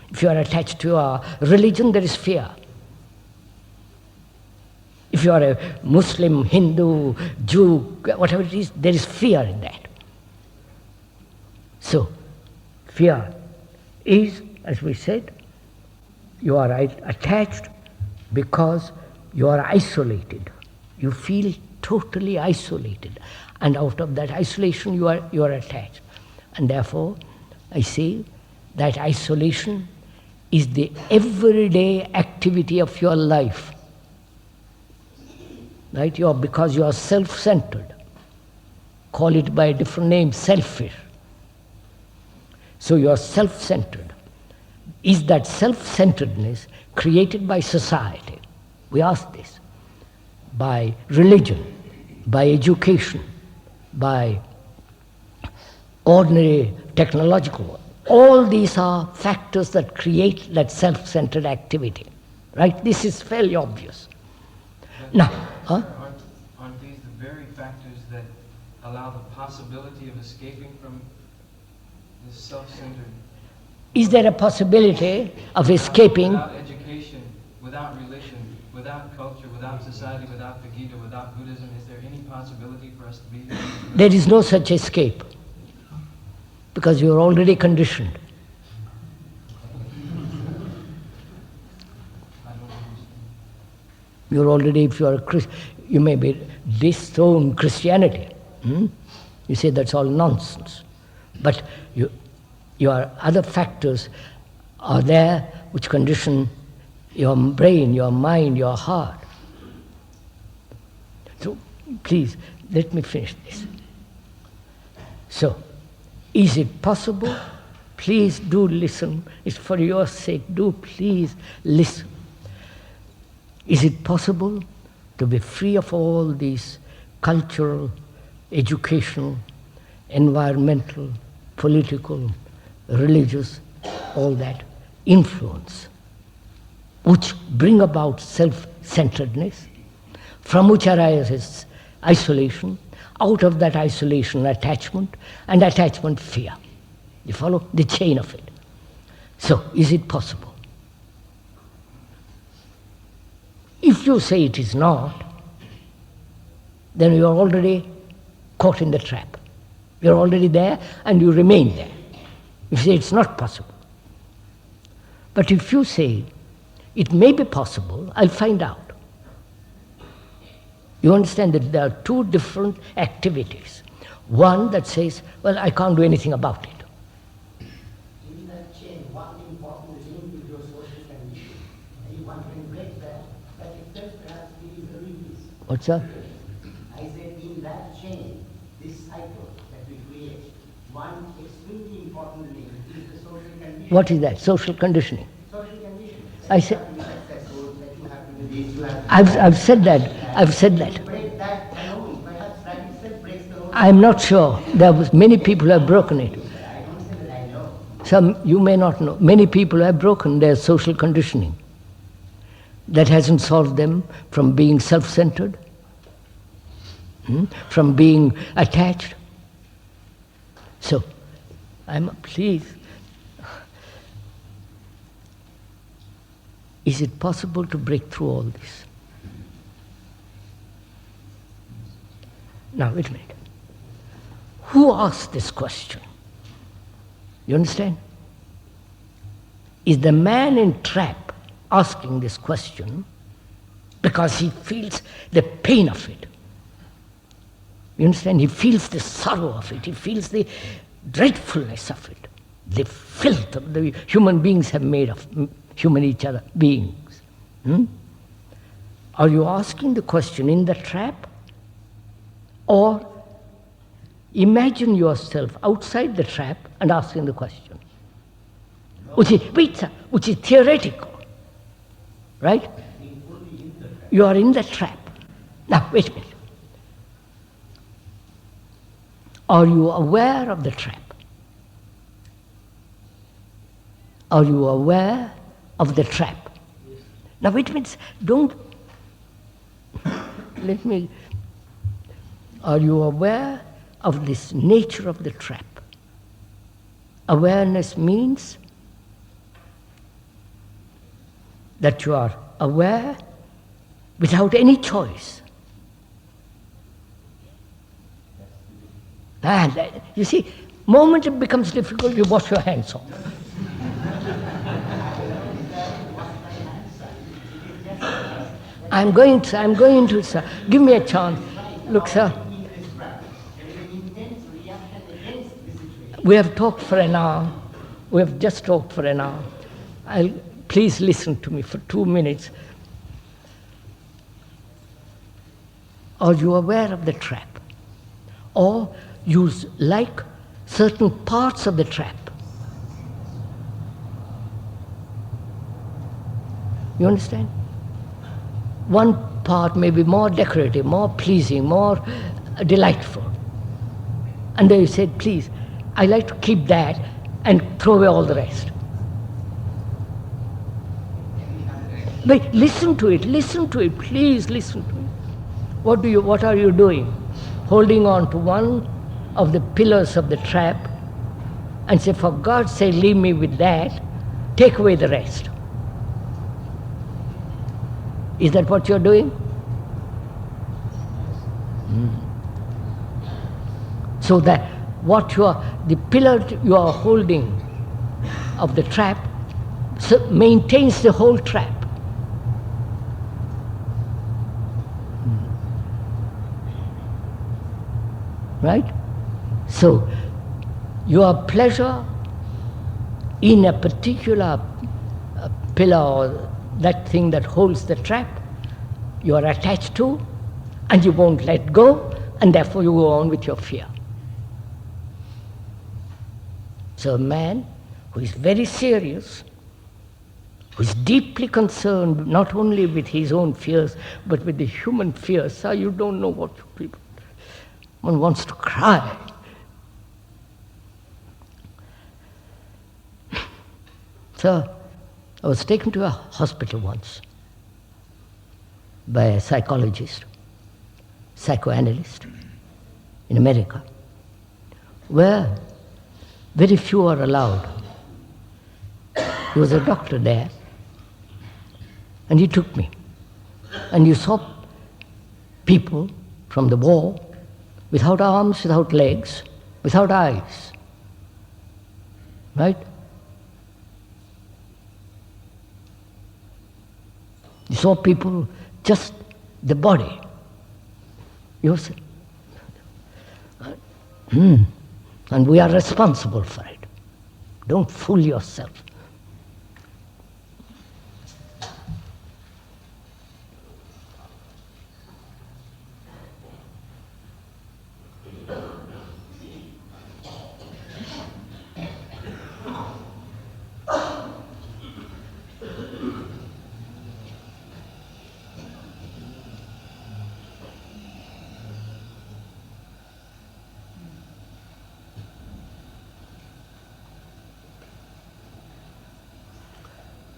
If you are attached to your religion, there is fear. If you are a Muslim, Hindu, Jew, whatever it is, there is fear in that. So, fear is, as we said, you are attached because you are isolated. You feel totally isolated. And out of that isolation, you are attached. And therefore, I say that isolation is the everyday activity of your life. Right? Because you are self-centered. Call it by a different name, selfish. So you are self-centered. Is that self-centeredness created by society? We ask this. By religion, by education, by ordinary technological work. All these are factors that create that self-centered activity. Right? This is fairly obvious. Now, aren't these the very factors that allow the possibility of escaping from this self-centered? Is there a possibility of escaping? Without education, without religion, without culture, without society, without the Gita, without Buddhism, is there any possibility for us to be here? There is no such escape, because you are already conditioned. You're already, if you are a Christian, you may be disown Christianity. You say that's all nonsense. But your other factors are there which condition your brain, your mind, your heart. So please, let me finish this. So, is it possible? Please do listen. It's for your sake. Do please listen. Is it possible to be free of all these cultural, educational, environmental, political, religious, all that influence, which bring about self-centeredness, from which arises isolation, out of that isolation attachment, and attachment fear. You follow the chain of it? So, is it possible? If you say it is not, then you are already caught in the trap. You are already there and you remain there. You say it's not possible. But if you say it may be possible, I'll find out. You understand that there are two different activities. One that says, well, I can't do anything about it. In that chain, one important link with your social condition. If one can break that itself perhaps gives a release. What's that? I said in that chain, this cycle that we create, one extremely important link is the social condition. What is that? Social conditioning. Social condition. I said, That you have to be successful, that you have to do this, you have to I've said that. I've said that. break that alone. Perhaps that itself breaks the whole. I'm not sure. There was many people who have broken it. I don't say that I know. Some you may not know. Many people have broken their social conditioning. That hasn't solved them from being self-centered, from being attached. So, please, is it possible to break through all this? Now, wait a minute. Who asked this question? You understand? Is the man in trap asking this question because he feels the pain of it? You understand? He feels the sorrow of it. He feels the dreadfulness of it. The filth that the human beings have made of human each other beings. Are you asking the question in the trap? Or imagine yourself outside the trap and asking the question. Which is theoretical. Right? You are in the trap. Now, wait a minute. Are you aware of the trap? Are you aware of the trap? Now, wait a minute. Don't. Let me. Are you aware of this nature of the trap? Awareness means that you are aware without any choice. And you see, moment it becomes difficult, you wash your hands off. I'm going to, sir. Give me a chance. Look, sir. We have talked for an hour. We have just talked for an hour. Please listen to me for 2 minutes. Are you aware of the trap? Or you like certain parts of the trap? You understand? One part may be more decorative, more pleasing, more delightful. And then you said, please, I like to keep that and throw away all the rest. But listen to it, please listen to it. What are you doing? Holding on to one of the pillars of the trap and say, for God's sake, leave me with that, take away the rest. Is that what you're doing? So that the pillar you are holding of the trap maintains the whole trap. Right? So, your pleasure in a particular pillar or that thing that holds the trap, you are attached to, and you won't let go, and therefore you go on with your fear. So a man who is very serious, who is deeply concerned not only with his own fears, but with the human fears. Sir, you don't know what people... One wants to cry. Sir, I was taken to a hospital once by a psychologist, psychoanalyst in America, where very few are allowed. He was a doctor there, and he took me. And you saw people from the war without arms, without legs, without eyes. Right? You saw people, just the body. You see? And we are responsible for it. Don't fool yourself.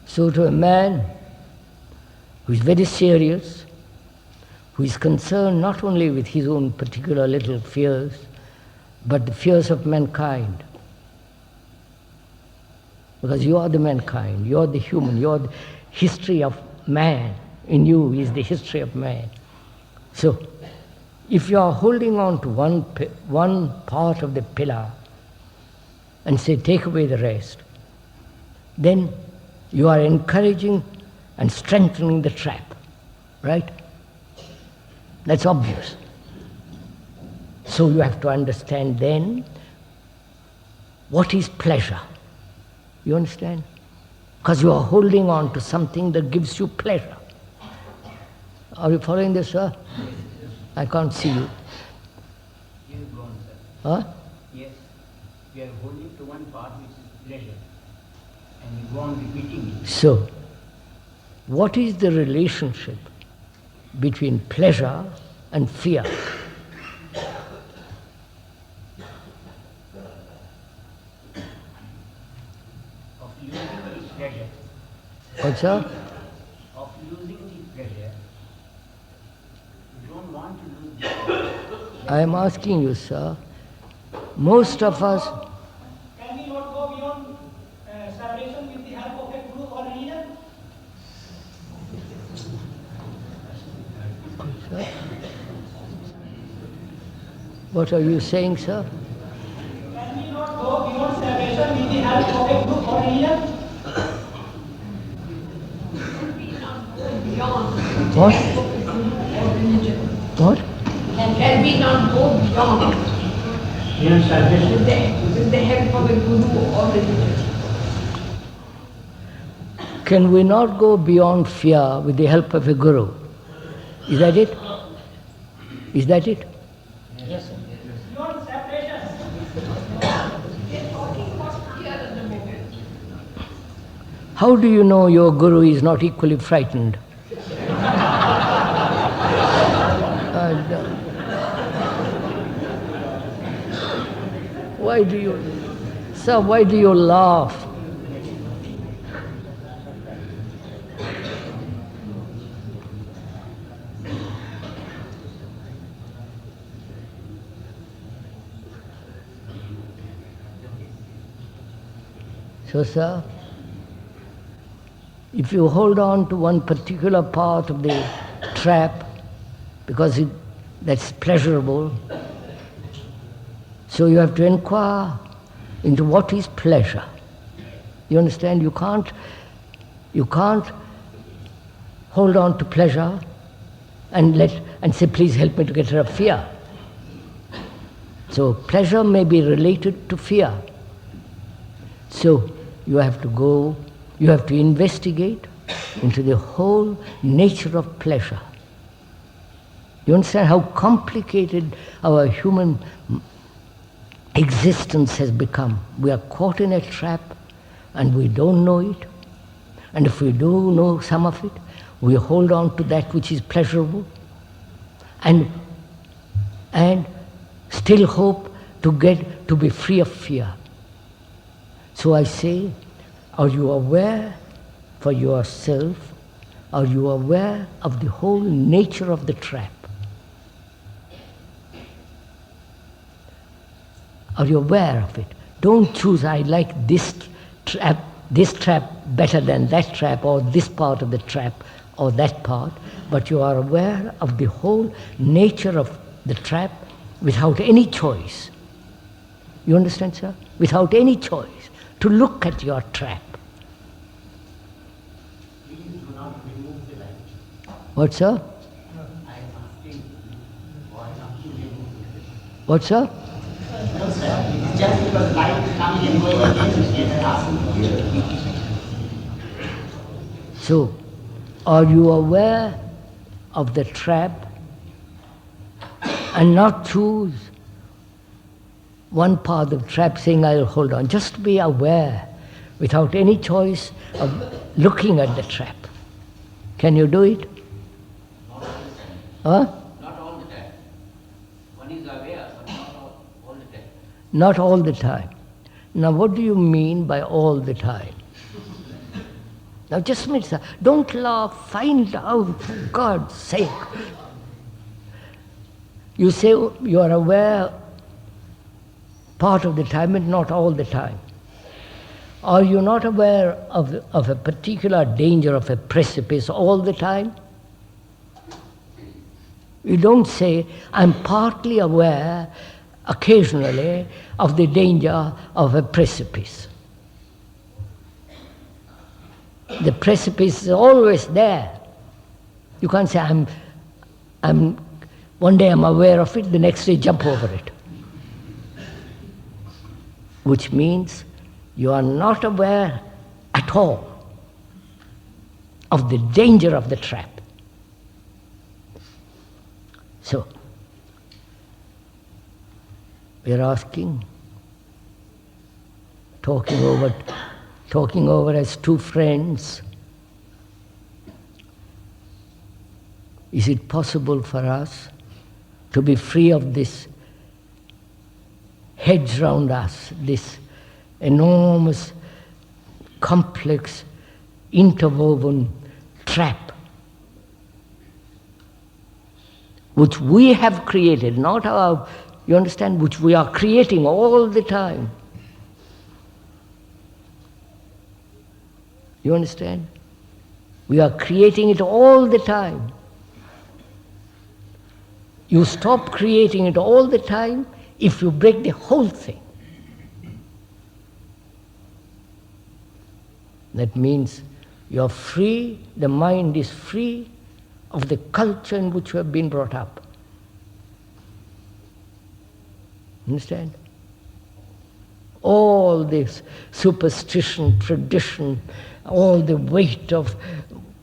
So to a man who is very serious, who is concerned not only with his own particular little fears, but the fears of mankind. Because you are the mankind, you are the human, you are the history of man. In you is the history of man. So, if you are holding on to one part of the pillar and say, take away the rest, then you are encouraging and strengthening the trap, right? That's obvious. So you have to understand then what is pleasure. You understand? Because you are holding on to something that gives you pleasure. Are you following this, sir? I can't see you. Yes, go on, sir. Huh? Yes, we are holding to one part which is pleasure, and you go on repeating it. So, what is the relationship between pleasure and fear? Of losing the pleasure. What's that? Of losing the pleasure. You don't want to lose the pleasure. I am asking you, sir. Most of us... Can we not go beyond separation with the help of a group or religion? Sir? What are you saying, sir? Can we not go beyond separation with the help of a group or religion? What? What? And can we not go beyond with the help of a guru or religion? Can we not go beyond fear with the help of a guru? Is that it? Is that it? Yes, sir. Beyond separation. We are talking about fear at the moment. How do you know your guru is not equally frightened? Why do you, sir, why do you laugh? So, sir, if you hold on to one particular part of the trap because that's pleasurable, so you have to inquire into what is pleasure. You understand? You can't hold on to pleasure and say, please help me to get rid of fear. So pleasure may be related to fear. So you have to go, you have to investigate into the whole nature of pleasure. You understand how complicated our human existence has become? We are caught in a trap and we don't know it. And if we do know some of it, we hold on to that which is pleasurable and still hope to be free of fear. So I say, are you aware for yourself? Are you aware of the whole nature of the trap? Are you aware of it? Don't choose, I like this trap better than that trap, or this part of the trap, or that part, but you are aware of the whole nature of the trap without any choice. You understand, sir? Without any choice to look at your trap. Please do not remove the light. What, sir? I am asking why not to remove the light. What, sir? No, sir. It is just because light is coming and going again and asking. So, are you aware of the trap and not choose one part of the trap saying, I'll hold on. Just be aware without any choice of looking at the trap. Can you do it? Not all the time. Huh? Not all the time. One is aware, but not all the time. Not all the time. Now, what do you mean by all the time? Now, just a minute, sir. Don't laugh. Find out, for God's sake. You say you are aware part of the time and not all the time. Are you not aware of a particular danger of a precipice all the time? You don't say, I'm partly aware, occasionally, of the danger of a precipice. The precipice is always there. You can't say, one day I'm aware of it, the next day jump over it. Which means you are not aware at all of the danger of the trap. So, we are asking, talking over as two friends, is it possible for us to be free of this hedge round us, this enormous, complex, interwoven trap, which we have created, not our, you understand, which we are creating all the time. You understand? We are creating it all the time. You stop creating it all the time if you break the whole thing. That means you are free, the mind is free of the culture in which you have been brought up. Understand? All this superstition, tradition, all the weight of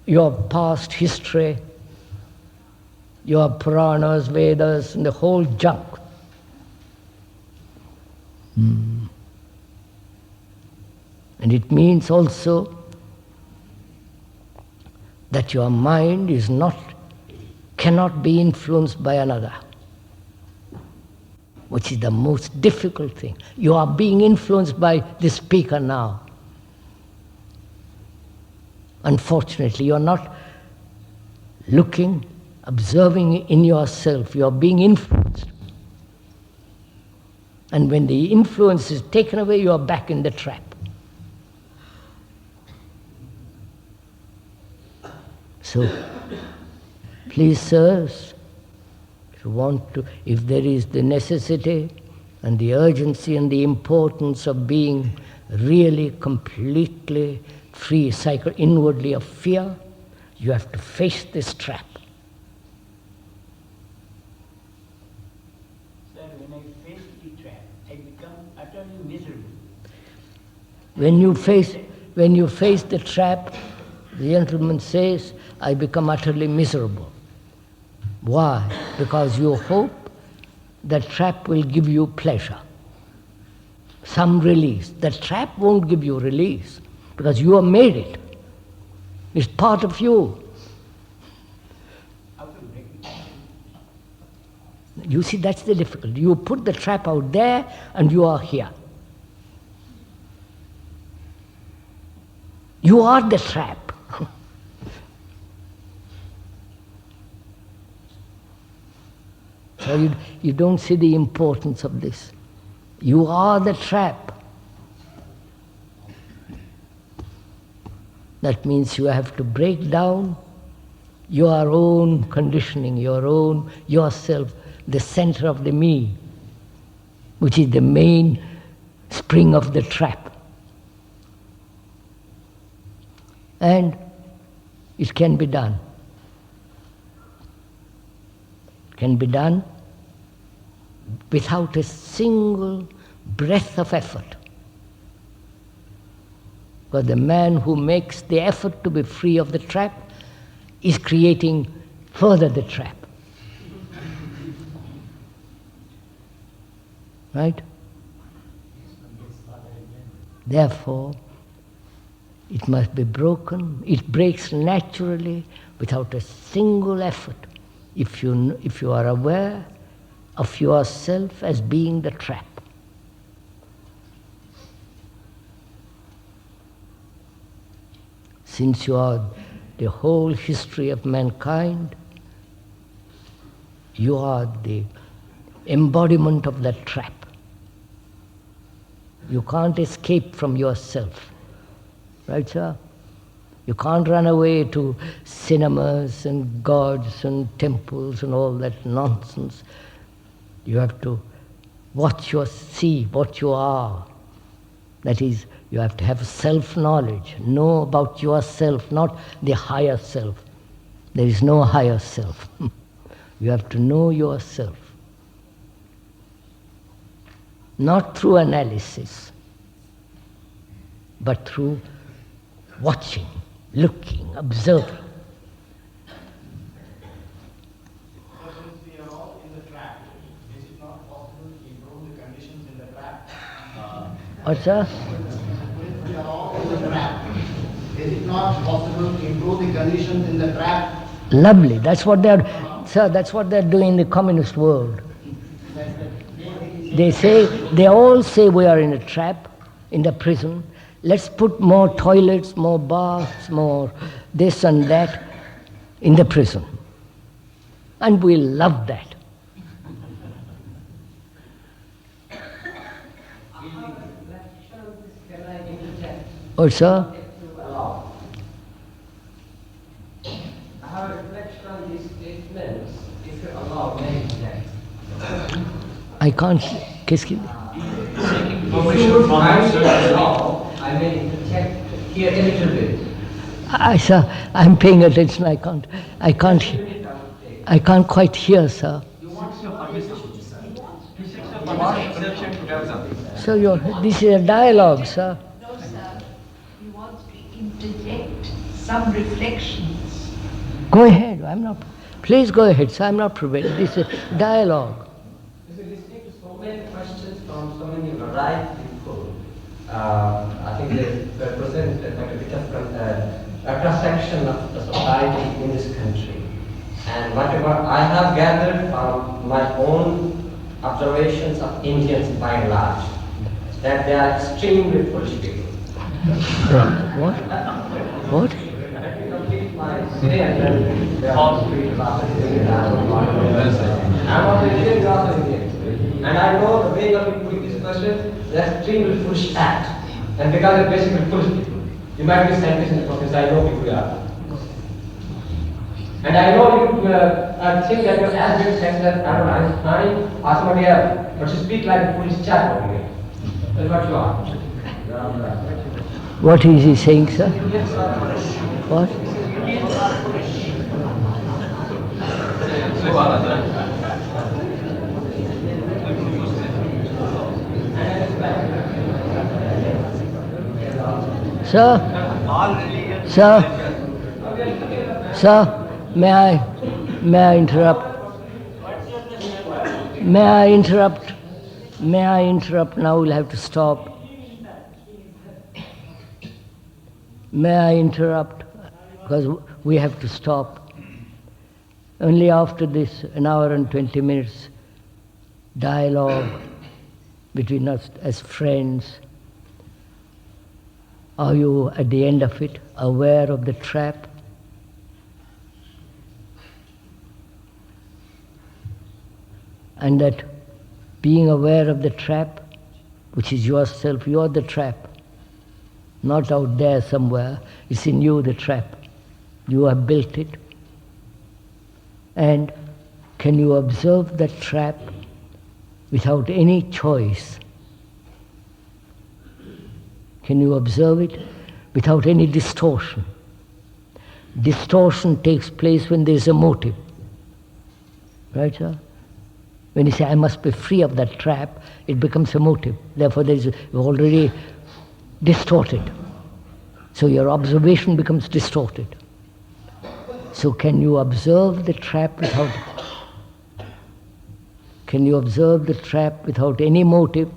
your past history, your Puranas, Vedas, and the whole junk. And it means also that your mind cannot be influenced by another, which is the most difficult thing. You are being influenced by the speaker now. Unfortunately, you are not looking, observing in yourself. You are being influenced. And when the influence is taken away, you are back in the trap. So, please, sirs, if there is the necessity and the urgency and the importance of being really completely free inwardly of fear, you have to face this trap. Sir, when I face the trap, I become utterly miserable. When you face the trap, The gentleman says, I become utterly miserable. Why? Because you hope that trap will give you pleasure, some release. The trap won't give you release because you have made it. It's part of you. You see, that's the difficulty. You put the trap out there and you are here. You are the trap. So you don't see the importance of this. You are the trap. That means you have to break down your own conditioning, yourself, the center of the me, which is the main spring of the trap. And it can be done. It can be done without a single breath of effort. Because the man who makes the effort to be free of the trap is creating further the trap. Right? Therefore, it must be broken. It breaks naturally without a single effort. If you are aware of yourself as being the trap. Since you are the whole history of mankind, you are the embodiment of that trap. You can't escape from yourself. Right, sir? You can't run away to cinemas and gods and temples and all that nonsense. You have to see what you are. That is, you have to have self-knowledge, know about yourself, not the higher self. There is no higher self. You have to know yourself. Not through analysis, but through watching, looking, observing. Since we are all in the trap, is it not possible to improve the conditions in the trap? What, sir? Since we are all in the trap, is it not possible to improve the conditions in the trap? Lovely. That's what they're doing in the communist world. They all say we are in a trap, in the prison. Let's put more toilets, more baths, more this and that in the prison. And we love that. Oh, sir? I have a reflection on these statements, if you allow me. I can't. Seeking permission from the I may interject here a little bit. Sir, I'm paying attention. I can't quite hear, sir. So this is a dialogue, sir. No, sir. He wants to interject some reflections. Go ahead. Please go ahead, sir. I'm not preventing. This is a dialogue. Listening to so many questions from so many varied people, I think they represent a bit of a cross-section of the society in this country. And whatever I have gathered from my own observations of Indians by and large, that they are extremely foolish people. What? What? I'm also Indian, you are also Indian. And I know the way you have put this question, they are extremely foolish act. And because they're basically foolish people. You might be scientists in the professor, I know people you are. And I know you think that you're as good sense that I don't know, Einstein or somebody else, but you speak like a foolish chap over here. That's what you are. What is he saying, sir? What? Sir? Sir? Sir, may I interrupt? May I interrupt? May I interrupt now? We'll have to stop. May I interrupt? Because we have to stop. Only after this, an hour and 20 minutes dialogue between us as friends, are you at the end of it aware of the trap? And that being aware of the trap, which is yourself, you're the trap. Not out there somewhere, it's in you, the trap. You have built it. And can you observe that trap without any choice? Can you observe it without any distortion? Distortion takes place when there is a motive. Right, sir? When you say, I must be free of that trap, it becomes a motive. Therefore, you're already distorted. So your observation becomes distorted. So can you observe the trap without... Can you observe the trap without any motive,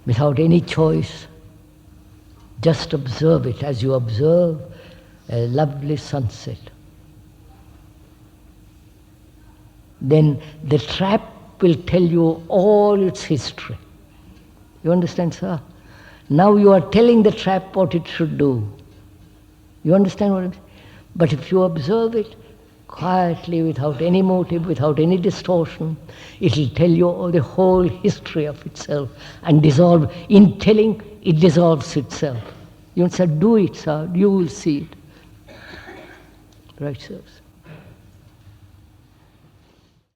without any choice? Just observe it as you observe a lovely sunset. Then the trap will tell you all its history. You understand, sir? Now you are telling the trap what it should do. You understand what I'm saying? But if you observe it quietly, without any motive, without any distortion, it will tell you the whole history of itself and dissolve. In telling, it dissolves itself. You understand? Do it, sir. You will see it. Right, sir?